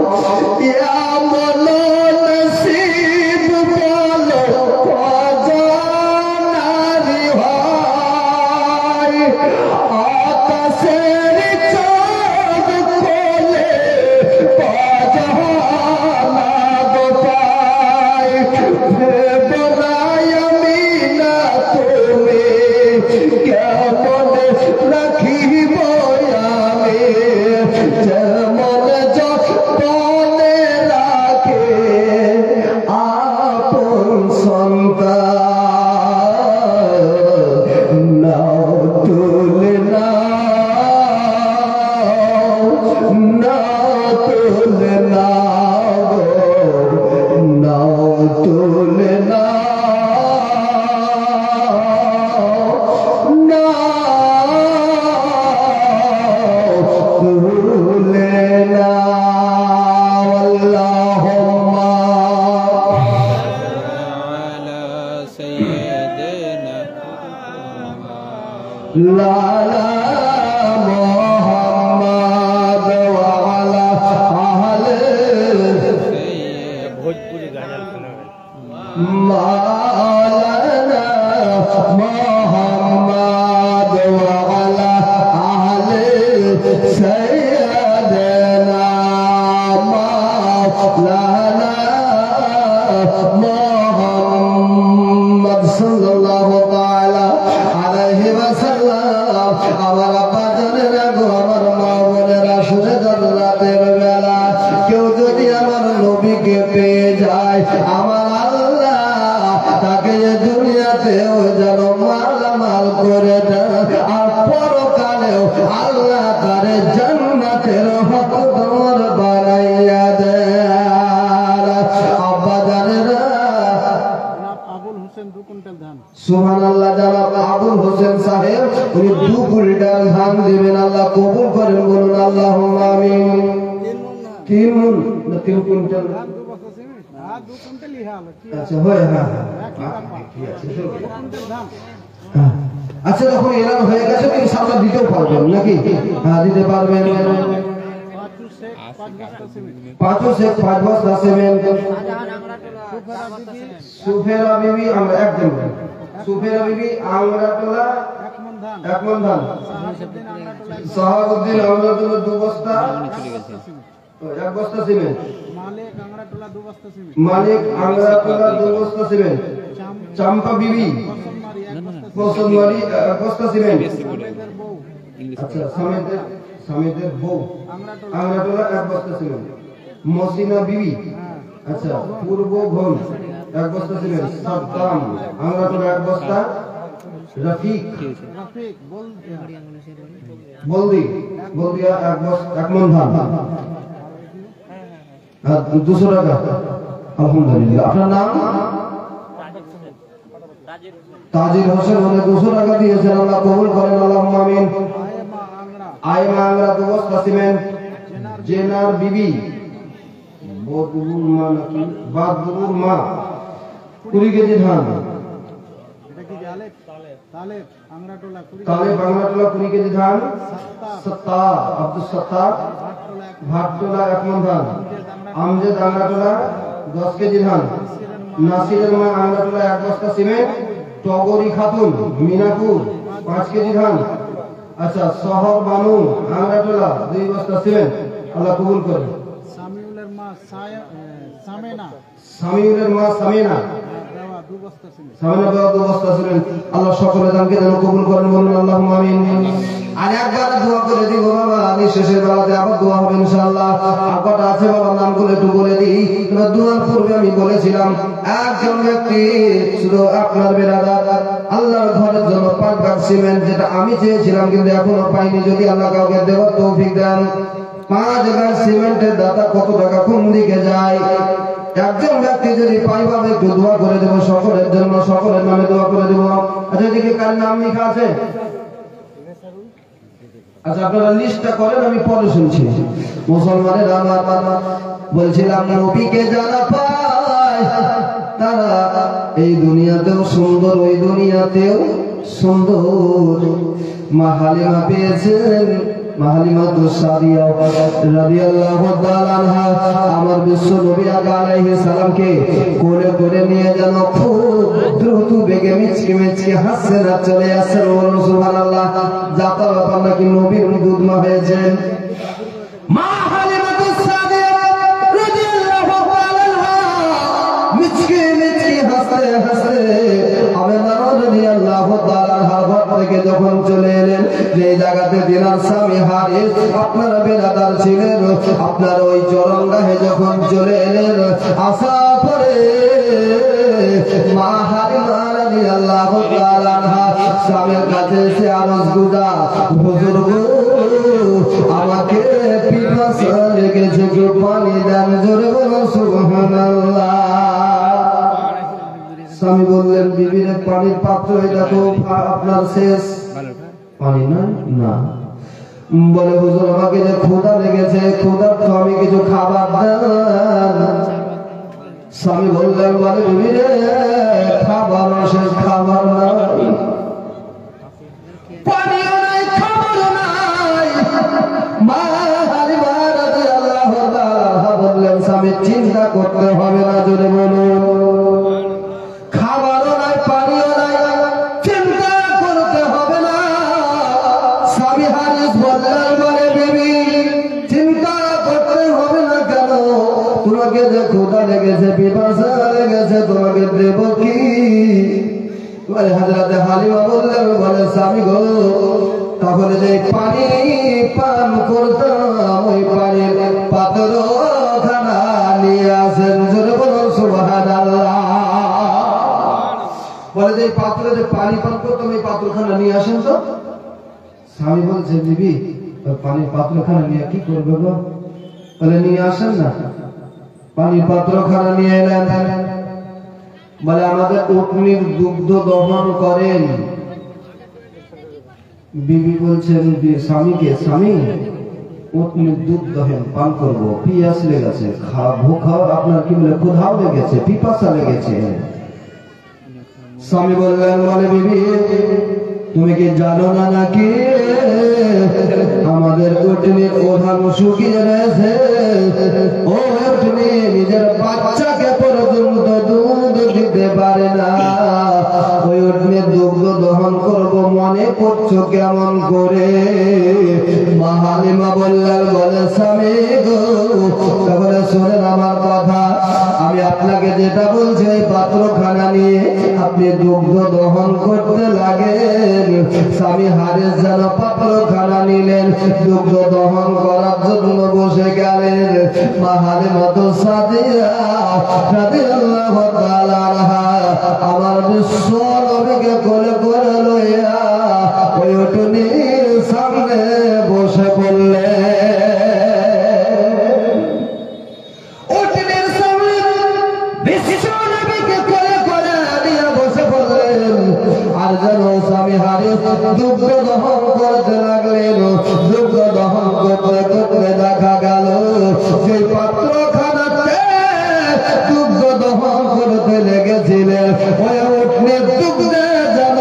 ইয়া মৌলা নসিব বলো অজানারি হয়, আকাশের চাঁদ কোলে পাজানা গো পাই, ভেবনাই আমি না তুমি কেমন রাখিব আমি, যেমন যতনে রাখে আপন সন্তান, নাও তুলে নাও, নাও তুলে নাও গো, নাও তুলে নাও, নাও তুলে নাও। আল্লাহুম্মা على سيدنا লালা মুহাম্মদ ওয়া আলা আহলে भोजपुरी गाना सुनावे মাওলানা মুহাম্মদ ওয়া আলা আহলে সাইয়্যিদানা মাওলানা মুহাম্মদ সাল্লাল্লাহু তাআলা আলাইহি ওয়াসাল্লাম। আমার আব্বা জানেরা গো, আমার মা বোনেরা, শুনে জান্নাতের বেলা কেউ যদি আমার নবীকে পেয়ে যায়, আমার আল্লাহ তাকে দুনিয়াতেও যেন মালামাল করে দেন, আর পরকালেও আল্লাহ তারে জান্নাতের হকদার বানাইয়া দেন। আব্বা জানেরা সুবহানাল্লাহ, যারা আবুল হোসেন সাহেব উনি 2 কুইন্টাল ধান দিবেন আল্লাহ কবুল করেন, বলুন আল্লাহুম্মা আমিন। 3 মণ না 3 কুইন্টাল? আচ্ছা হয়, হ্যাঁ ঠিক আছে। আচ্ছা যখন এলান হয়ে গেছে তো ইনশাআল্লাহ দিতেও পারবেন নাকি? হ্যাঁ দিতে পারবেন। 5 বস্তা সিমেন্ট। সুফেরা বিবি আমরা একদম সুফেরা বিবি আংরাটোলা 1 মণ ধান। সাহাবউদ্দিন আংরাটোলা 2 বস্তা 1 বস্তা সিমেন্ট। মালিক আংরাটোলা 2 বস্তা সিমেন্ট। চাম্পা বিবি কোসনমারি 1 বস্তা সিমেন্ট। আচ্ছা সামেদের বউ আংরাটোলা 1 বস্তা সিমেন্ট। মসিনা বিবি আচ্ছা পূর্ব ঘন 1 বস্তা সিমেন্ট। সাদ্দাম আংরাটোলা 1 বস্তা। রফিক বলদিয়া 1 মণ ধান। 200 টাকা। আলহামদুলিল্লাহ। আপনার নাম? তাজির হোসেন, উনি 200 টাকা দিয়েছেন, আল্লাহ কবুল করেন, আল্লাহুম্মা আমিন। আইমা আংরা 2 বস্তা সিমেন্ট। জেনার বিবি বাদবুর মা 20 কেজি ধান। তালেব আংরাটোলা 20 কেজি ধান। সত্তার আব্দুল সত্তার ভাটটোলা 1 মণ ধান। আমজেদ আংরাটোলা 10 কেজি ধান। নাসিরের মা আংরাটোলা 1 বস্তা সিমেন্ট। টগরি খাতুন মিনাপুর 5 কেজি ধান। আচ্ছা শহর বানু আংরাটোলা 2 বস্তা সিমেন্ট, আল্লাহ কবুল করেন। সামিউলের মা সামিনা 2 বস্তা সিমেন্ট, আল্লাহ সকলে দানকে যেন কবুল করেন, বলুন আল্লাহুম্মা আমিন। আর একবার দোয়া করে দিব বাবা, আমি শেষের বেলাতে আবার দোয়া হবে ইনশাআল্লাহ। আর কটা আছে বাবার নামগুলো একটু বলে দিই। দোয়ার পূর্বে আমি বলেছিলাম একজন ব্যক্তি শুধু আপনার বেরাদার আল্লাহর ঘরের জন্য 5 ভাগ সিমেন্ট, যেটা আমি চেয়েছিলাম কিন্তু এখনো পাইনি, যদি আল্লাহ কাউকে দেওয়ার তৌফিক দেন। 5 ভাগ সিমেন্টের দাতা কত টাকা কোন দিকে যায়? একজন ব্যক্তি যদি পাইভাবে একটু দোয়া করে দেব সকলের জন্য, সকলের নামে দোয়া করে দেব। আচ্ছা এদিকে কার নাম লেখা আছে? আচ্ছা আপনারা লিস্টটা করেন, আমি পরে শুনছি। মুসলমানের আমার বলছিলাম নবীকে যারা পায় তারা এই দুনিয়াতেও সুন্দর, ওই দুনিয়াতেও সুন্দর। মা হালিমা পেয়েছেন, মা হালিমা তুসাদিয়া রাদিয়াল্লাহু তাআলা আনহা আমার বিশ্ব নবী আলাইহিস সালামকে কোলে করে নিয়ে যেন খুব দ্রুত বেগে মিচকে মিচকে হাসছেন আর চলে আসছেন, বলুন সুবহানাল্লাহ। যাতা ব্যাপার নাকি নবীর দুধ মা হয়েছেন। মা হালিমা তুসাদিয়া রাদিয়াল্লাহু তাআলা আনহা মিচকে মিচকে হাসতে হাসতে আমেনা রাদিয়াল্লাহু তাআলা আনহা ঘর থেকে যখন চলে এলেন, যে জায়গাতে দিনার স্বামী হারিস আপনার বেরাদার ছিলেন, আপনার ওই চরণগাহে যখন চলে এলেন, আশা পরে মা হালিমা রাদিয়াল্লাহু তাআলা আনহা স্বামীর কাছে এসে আরজ গুজার, হুজুর গো আমাকে পিপাসা লেগেছে, কেউ পানি দেন, জোরে বলুন সুবহানাল্লাহ। স্বামী বললেন বিবির পানির পাত্র এটা তো আপনার শেষ, পানি না না। বলে হুজুর আমাকে যে ক্ষুধা লেগেছে, ক্ষুধার তো আমি কিছু খাবার দেন। স্বামী বললেন বলে বিবিরে খাবার শেষ, খাবার নাই, পানিও নাই, খাবার নাই। মা হালিমা রাদিয়াল্লাহু তাআলা বললেন স্বামী চিন্তা করতে হবে না, জোরে বলুন খাবারও নাই, পানিও নাই, চিন্তা করতে হবে না। স্বামী হারিস বললেন বলে বিবি চিন্তা করতে হবে না, কেন তোমাকে যে ক্ষুধা লেগেছে, পিপাসা লেগেছে, তোমাকে দেব কি? বলে হযরতে হালিমা বললেন বলে স্বামী গো তাহলে যে পানি পান করতাম ওই পানির পাত্র খানা নিয়ে আসেন, জোরে বলুন সুবহানাল্লাহ। বলে যে পাত্রে যে পানি পান করতাম ওই পাত্রখানা নিয়ে আসেন তো। স্বামী বলছে বিবি পানির পাত্রখানা নিয়ে কি করবে গো? বলে নিয়ে আসেন না। পানির পাত্রখানা নিয়ে এলেন। বলে আমাদের উটনির দুগ্ধ দহন করেন, বিবি বলছেন স্বামীকে, স্বামী উটনির দুধ দহেন পান করবো, পিয়াস লেগেছে, ভুখা আপনার কি বলে ক্ষুধাও লেগেছে, পিপাসা লেগেছে। স্বামী বললেন, বলে বিবি তুমি কি জানো না নাকি আমাদের উটনির ওধান শুকিয়ে রয়েছে, ও উটনি নিজের বাচ্চাকে পর্যন্ত দুধ দিতে পারে না, ওই উটনির দুগ্ধ দহন করব মনে করছো কেমন করে? মা হালিমা বললেন, বলে স্বামী গো তাহলে শোনেন আমার কথা, আমি আপনাকে যেটা বলছি এই পাত্রখানা নিয়ে আপনি দুগ্ধ দহন করতে লাগেন। স্বামী হারিস যেন পাত্রখানা নিলেন, দুগ্ধ দহন করার জন্য বসে গেলেন। মা হালিমা তো সাদিয়া রাদিয়াল্লাহু তাআলা আনহা আমার বিশ্ব নবীকে কোলে করে লইয়া ওই উটনির সামনে বসে পড়লেন। উটনির সামনে বিশ্ব নবীকে কোলে করে নিয়ে বসে পড়লেন। আর যেন স্বামী হারিস দুগ্ধ দহন করতে লাগলেন। দুগ্ধ দহন করতে করতে দেখা গেল সেই পাত্রখানাতে দুগ্ধ দহন করতে লেগেছিলেন ওই উটনির দুগ্ধে যেন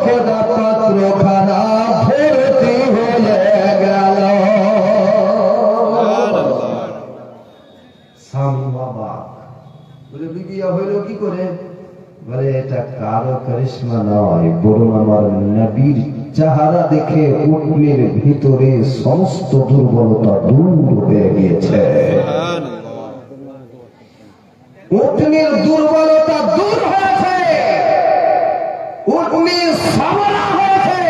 গোটা পাত্রখানা ভর্তি হয়ে গেল। স্বামী বাবা বলে, বিবিয়া হইল কি করে? বলে, এটা কারো করিশ্মা নয়, বরং আমার নবীর চেহারা দেখে উটনির ভিতরে সমস্ত দুর্বলতা দূর হয়ে গিয়েছে। উটনির দুর্বলতা দূর হয়েছে, উটনির সবলা হয়েছে।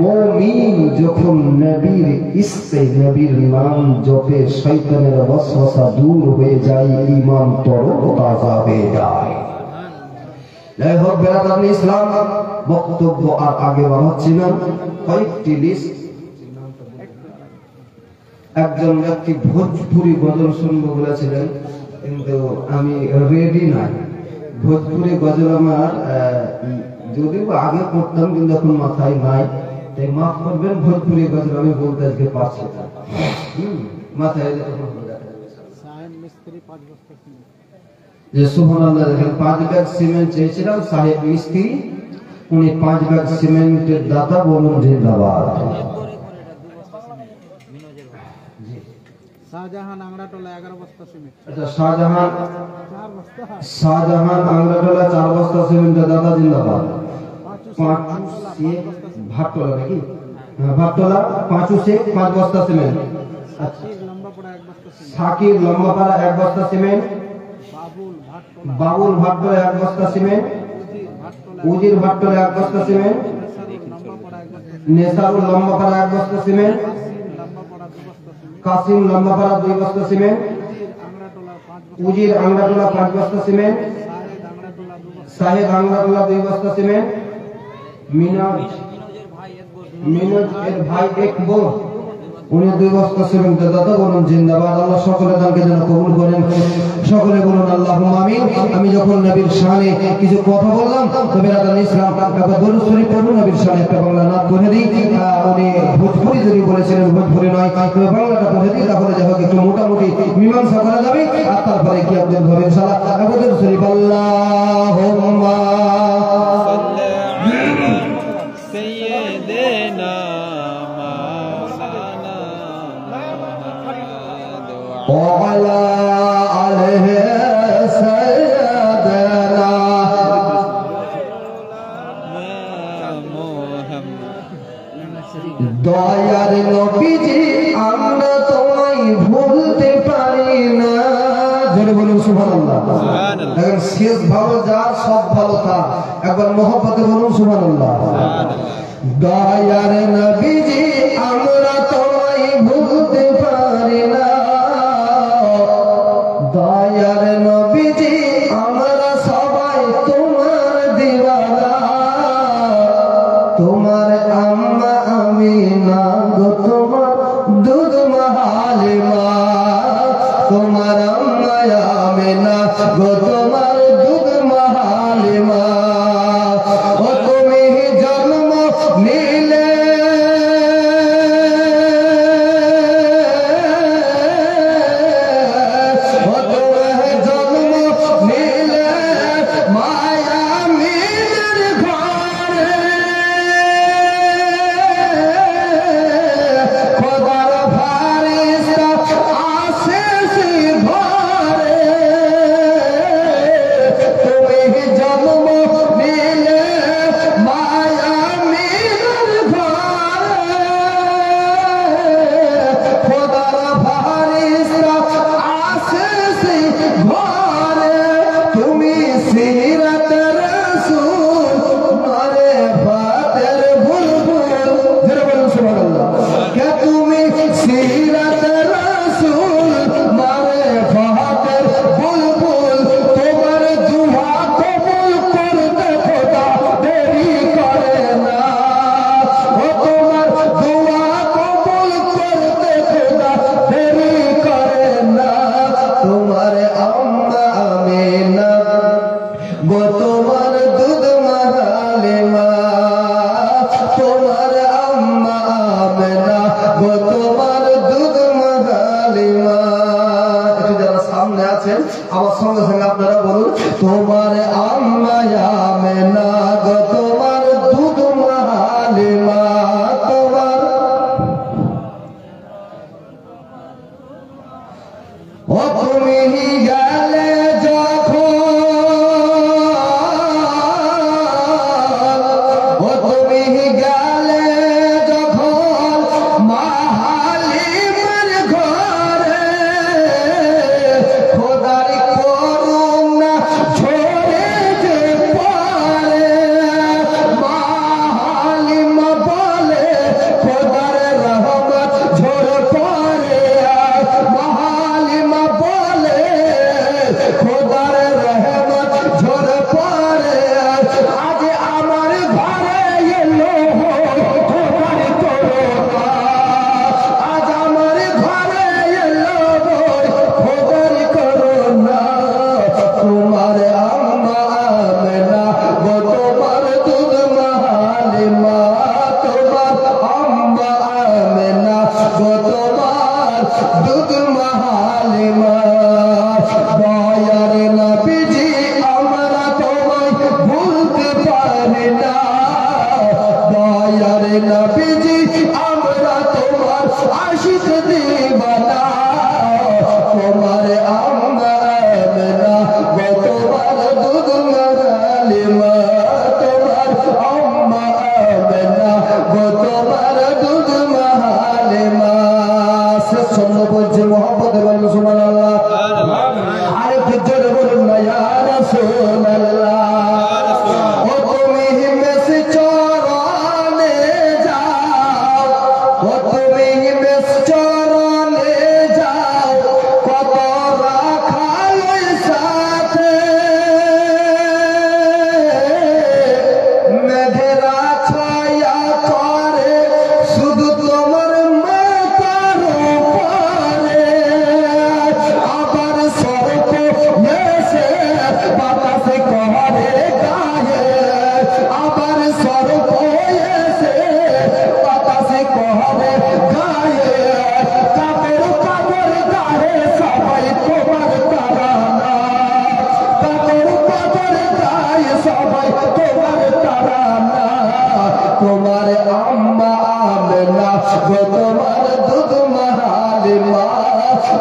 মুমিন যখন নবীর ইসকে নবীর নাম জপে শয়তানের ওয়াসওয়াসা দূর হয়ে যায়, ঈমান তরতাজা হয়ে যায়। যাই হোক বেরাদার ইসলাম, বক্তব্য আর আগে বাড়াচ্ছি না, কয়েকটি লিস্ট। একজন ব্যক্তি ভোজপুরি গজল শুনবো বলেছিলেন, কিন্তু আমি রেডি নাই। ভোজপুরি গজল আমার যদিও আগে পড়তাম কিন্তু এখন মাথায় নাই, তাই মাফ করবেন। ভোজপুরি গজল আমি বলতে আজকে পারছি না, মাথায় যে সুবহানাল্লাহ। দেখেন 5 ব্যাগ সিমেন্ট চেয়েছিলাম, সাহেব মিস্ত্রি উনি 5 ব্যাগ সিমেন্টের দাতা, বলুন জিন্দাবাদ। শাহজাহান আংড়াটোলা 11 বস্তা সিমেন্ট। আচ্ছা, শাহজাহান আংড়াটোলা 4 বস্তা সিমেন্টের দাতা জিন্দাবাদ। ভাটটোলা নাকি? হ্যাঁ, ভাটটোলা 5 বস্তা সিমেন্ট। সাকির লম্বাপাড়া 1 বস্তা সিমেন্ট। বাবুল ভাট্টোলা 1 বস্তা সিমেন্ট। উজির ভাট্টোলা 1 বস্তা সিমেন্ট। নেসারুল লম্বাপাড়া 1 বস্তা সিমেন্ট। কাসিম লম্বাপাড়া 2 বস্তা সিমেন্ট। উজির আংড়াটোলা 5 বস্তা সিমেন্ট। সাহেদ আংড়াটোলা 2 বস্তা সিমেন্ট। মিনজ এর ভাই এক বোন, উনি 2 বস্তা সিমেন্ট দাদা, বলুন জিন্দাবাদ। আল্লাহ সকলে দানকে যেন কবুল করেন, সকলে বলুন আল্লাহুম্মা আমিন। আমি যখন নবীর শানে কিছু কথা বললাম, তবে রাদান ইসলাম একবার দরুদ শরীফ পড়ুন, নবীর শানে একটা বাংলা নাত করে দিই। উনি ভোজপুরি যদি বলেছিলেন, ভোজপুরি নয়, তবে বাংলাটা পড়ে দিই, তাহলে যাই হোক একটু মোটামুটি মীমাংসা করা যাবে। আর তারপরে কি আপনাদের ঘরে ইনশাআল্লাহ একবার দরুদ শরীফ আল্লাহুম্মা سيدنا وعلى آله سيدنا দয়ার নবীজি আমরা তোমায় ভুলতে পারি না। জোরে বলুন সুবহানাল্লাহ। দেখেন শেষ ভালো যার সব ভালো তার, একবার মহব্বতে বলুন সুবহানাল্লাহ। দয়ার নবীজি আমরা তোমায় ভুলতে পারি না, দয়ার নবীজি আমরা সবাই তোমার দিওয়ানা। তোমার আম্মা আমিনা গো তোমার দুধ হালিমা, তোমার আম্মা আমিনা গো তোমার দুধ হালিমা। ও তুমি জন্ম নিলে আশিক দিবানা তোমার আম্মা আমেনা গো তোমার দুধ মাগালি মা তোমার আম্মা আমেনা গো তোমার দুধ মাগালি মা শেষ ছন্দ বলছে মোহাম্মদ বলেন সুবহানাল্লাহ আরেকটু জোরে বলুন না ইয়া রাসূলুল্লাহ ও তুমি মেস চরণে যাও ও তুমি মেস চরণে যাও কত রাখাল সাথে মেঘেরা ছায়া করে শুধু তোমার মাথার উপরে আবার সর্প এসে বাতাসে করে গায়ে আবার সর্প এসে বাতাসে করে গায়ে কাপড় কাপড় গায়ে সবাই তোমার তারানা কাপড় কাপড় গায়ে সবাই তোমার তারানা তোমার আম্মা আমেনা গো তোমার দুধ মাহালি মা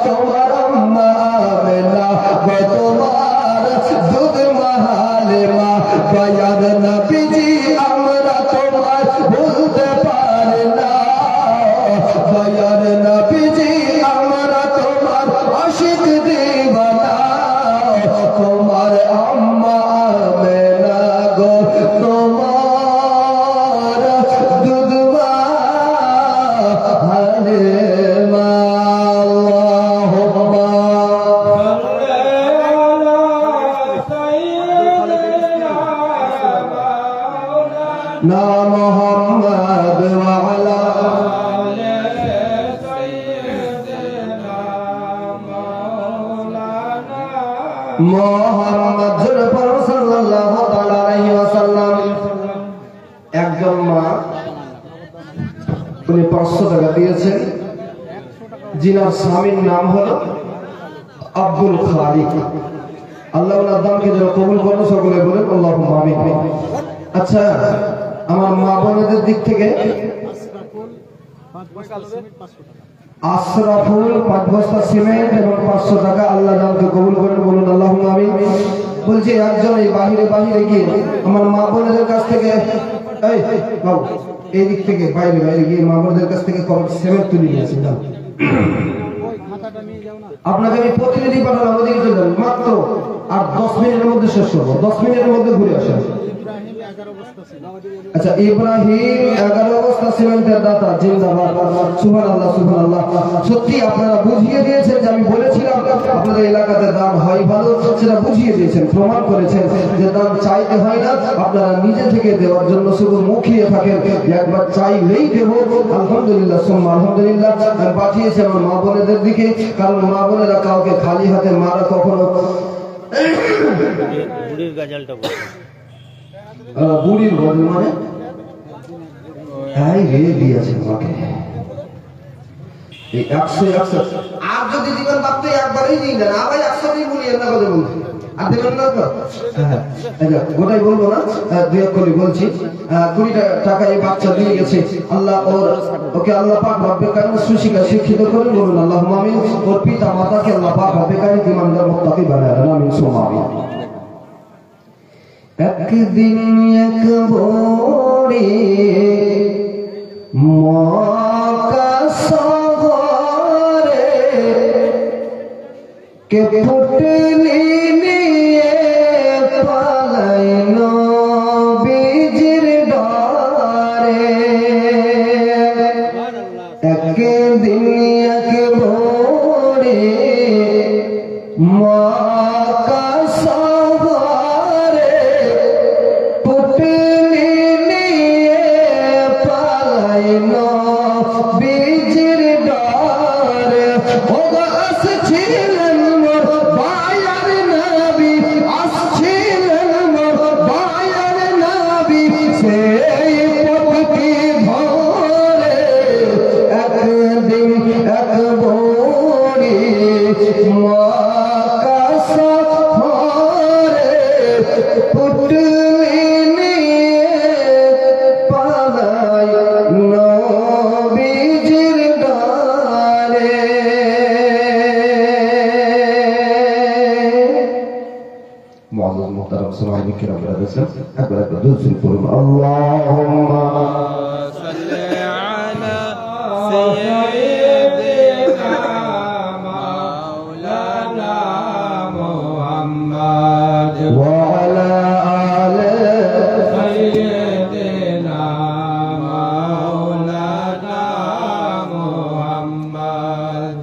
তোমার আম্মা আমেনা গো তোমার দুধ মাহালি মা দয়ার নবীজি আমরা তোমার ভুলতে পারি না দয়ার নবীজি আমরা তোমার আশিক দিবানা তোমার আম্মা আমেনা গো তোমার দুধ মাহালি মা আল্লাহুম্মা না মুহাম্মদ ওয়া আলা মুহাম্মদ সাল্লাল্লাহু তাআলা আলাইহি ওয়াসাল্লাম একজন মা উনি 500 টাকা দিয়েছেন যিনার স্বামীর নাম হলো আব্দুল খালিক আল্লাহ ওনার দানকে যেন কবুল করুন সকলে বলেন আল্লাহুম্মা আমিন আচ্ছা আমার মা বোনদের দিক থেকে আশরাফুল 5 বস্তা সিমেন্ট এবং 500 টাকা আল্লাহ দানকে কবুল করেন বলুন আল্লাহুম্মা আমিন বলছি একজন এই বাহিরে গিয়ে আমার মা বোনদের কাছ থেকে এই বাবু এই দিক থেকে বাইরে গিয়ে মা বোনদের কাছ থেকে সিমেন্ট তুলে নিয়েছি না আপনাকে আমি প্রতিনিধি পাঠালাম ওদিকে চলে যান মাত্র আর 10 মিনিটের মধ্যে শেষ করবো 10 মিনিটের মধ্যে ঘুরে আসেন আচ্ছা ইব্রাহিম 11 বস্তা সিমেন্টের দাতা জিন্দাবাদ সুবহানাল্লাহ সুবহানাল্লাহ সত্যি আপনারা বুঝিয়ে দিয়েছেন যে আমি বলেছিলাম আপনাদের এলাকাতে দান হয় ভালো সেটা বুঝিয়ে দিয়েছেন প্রমাণ করেছেন যে দান চাইতে হয় না আপনারা নিজে থেকে দেওয়ার জন্য শুধু মুখিয়ে থাকেন একবার চাইলেই দেব আলহামদুলিল্লাহ সুম্মা আলহামদুলিল্লাহ আমি পাঠিয়েছি আমার মা বোনেদের দিকে কারণ মা বোনেরা কাউকে খালি হাতে মারা কখনো বুড়ির গাজালটা বল বুড়ির বদল মানে হ্যাঁ রে দিয়েছে আমাকে এই 100 আর যদি দিবেন বাপতে একবারই দিই না আবার 100 দিয়ে বলি না কথা বলছি আর দেবেন না তো হ্যাঁ গোটাই বলবো না দুই এক করে বলছি 20 টাকা এই বাচ্চা দিয়ে গেছে আল্লাহ ওকে আল্লাহ পাক রব্বে কারীম সুশিক্ষা শিক্ষিত করে বলুন আল্লাহুম্মা আমিন ওর পিতা মাতাকে আল্লাহ পাক রব্বে কারীম ইমানদার মুত্তাকি বানায় আমিন সুম্মা আমিন একদিন এক বড়ি মক্কা শহরে কে ফুটলি নিয়ে পালাইল বীজির ডরে একদিন এক বড়ি মক্কা শহরে পুটলি নিয়ে পালাইল বীজির ডরে ওগো আসছিলেন মোর বায়ার নবী আসছিলেন মোর বায়ার নবী সেই পথকে ধরে একদিন এক বড়ি মক্কা কিরাম রয়েছেন, একবার দুরূদ শরীফ পড়ুন। আল্লাহুম্মা সাল্লি আলা সাইয়্যিদিনা মাওলানা মুহাম্মদ ওয়া আলা আলি সাইয়্যিদিনা মাওলানা মুহাম্মদ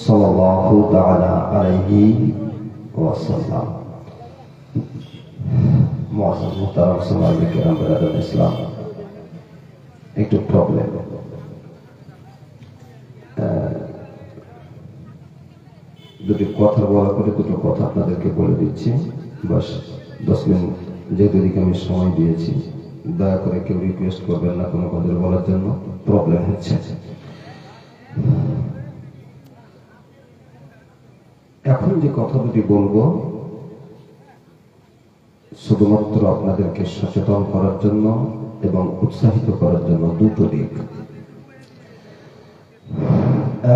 সাল্লাল্লাহু তাআলা আলাইহি ওয়াসাল্লাম। মুআজ্জাজ মুহতারাম সাহাবায়ে কেরাম ব্রাদার ইসলাম, একটু প্রবলেম, দুটি কথা বলা করে দুটো কথা আপনাদেরকে বলে দিচ্ছি, বাস 10 মিনিট যেহেতু এদিকে আমি সময় দিয়েছি, দয়া করে কেউ রিকোয়েস্ট করবেন না কোনো কথা বলার জন্য, প্রবলেম হচ্ছে। এখন যে কথা দুটি বলবো শুধুমাত্র আপনাদেরকে সচেতন করার জন্য এবং উৎসাহিত করার জন্য দুটো দিক।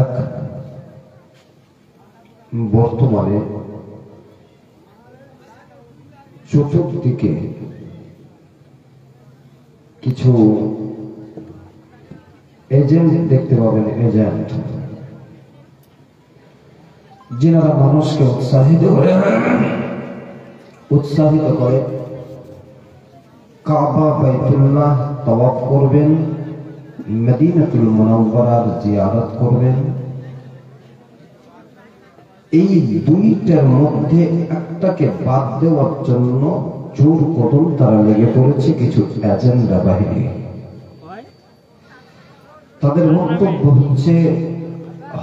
এক, বর্তমানে চতুর্দিকে কিছু এজেন্ট দেখতে পাবেন, এজেন্ট যিনারা মানুষকে উৎসাহিত করে কাবা বাইতুল্লাহ তাওয়াফ করবেন, মদিনাতুল মুনাওয়ারার জিয়ারত করবেন। এই দুইটার মধ্যে একটাকে বাদ দেওয়ার জন্য জোর কদম তারা লেগে পড়েছে কিছু এজেন্ডা বাহিনী। তাদের বক্তব্য হচ্ছে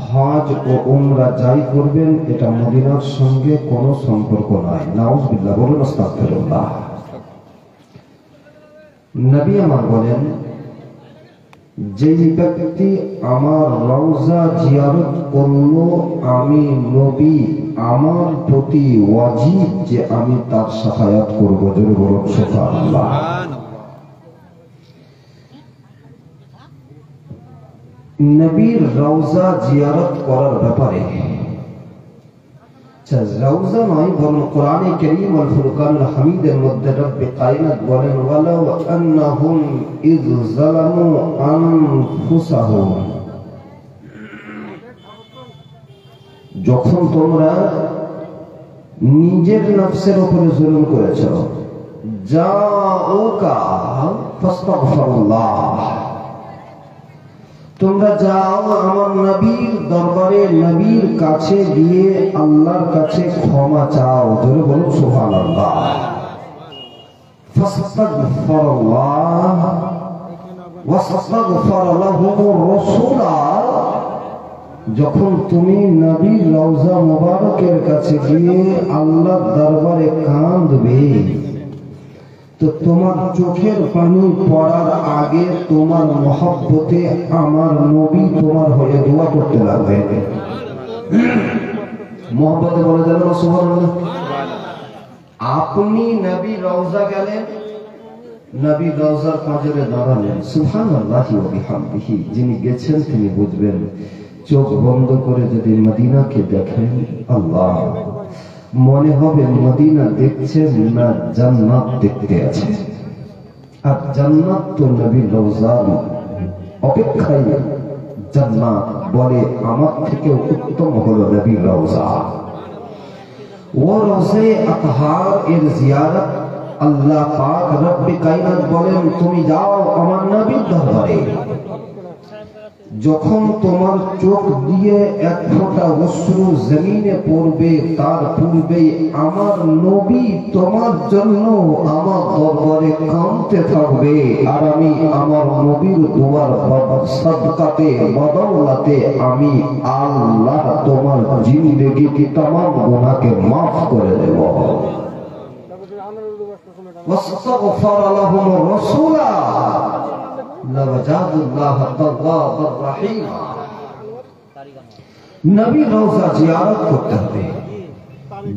হজ ও উমরা যাই করবেন এটা মদিনার সঙ্গে কোনো সম্পর্ক নাই। নাউযুবিল্লাহ, বলুন আস্তাগফিরুল্লাহ। নবী আমার বলেন, যেই ব্যক্তি আমার রওজা জিয়ারত করলো, আমি নবী আমার প্রতি ওয়াজিব যে আমি তার শাফায়াত করব। জোরে বলুন সুবহানাল্লাহ। নবীর রওজা জিয়ারত করার ব্যাপারে রওজা নয়, বরং কোরআনে কারীম আল ফুরকানুল হামিদের মধ্যে রব্বে কায়নাত বলেন, ওয়ালাউ আন্নাহুম ইয যালামু আনফুসাহুম, যখন তোমরা নিজের নফসের উপরে জুলুম করেছ, জাউকা ফাস্তাগফিরুল্লাহ, তোমরা যাও আমার নবীর দরবারে, নবীর কাছে গিয়ে আল্লাহর কাছে ক্ষমা চাও। জোরে বলুন সুবহানাল্লাহ। ফাস্তাগফিরুল্লাহ ওয়াস্তাগফার লাহুমুর রাসূলা, যখন তুমি নবীর রওজা মুবারকের কাছে গিয়ে আল্লাহর দরবারে কাঁদবে, তো তোমার চোখের পানি পড়ার আগে তোমার মহব্বতে আমার নবী তোমার হয়ে দোয়া করতে লাগবে। মহব্বতে বলে যাবেন না সুবহানাল্লাহ। আপনি নবী রওজা গেলেন, নবী রওজার পাঁজরে দাঁড়ালেন, সুবহানাল্লাহি ওয়া বিহামদিহি, যিনি গেছেন তিনি বুঝবেন। চোখ বন্ধ করে যদি মদিনাকে দেখেন, আল্লাহ, মনে হবে মদিনা দেখছেন না জান্নাত দেখতে আছে। আর জান্নাত তো নবীর রওজার অপেক্ষায় জান্নাত, বলে আমার থেকে উত্তম হলো নবীর রওজা। ও রওজে আতহার এর জিয়ারত আল্লাহ পাক রব্বে কায়নাত বলেন, তুমি যাও আমার নবীর দরবারে, যখন তোমার চোখ দিয়ে এক ফোঁটা অশ্রু জমিনে পড়বে, তার পূর্বেই আমার নবী তোমার জন্য আমার দরবারে কাঁদতে থাকবে। আর আমি আমার নবীর দোয়ার সাদকাতে বদৌলতে আমি আল্লাহ তোমার জিন্দেগি কি तमाम গুনাহকে maaf করে দেব। ওয়াস্তাগফার লাহুমুর রাসূলা লাওয়াজাদুল্লাহ তাওয়াবার রহিম। নবী রওজা জিয়ারত করতে হবে।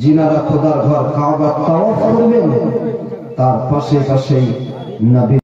যিনারা খোদার ঘর কাবা তাওয়াফ করবেন, তার পাশে পাশেই নবী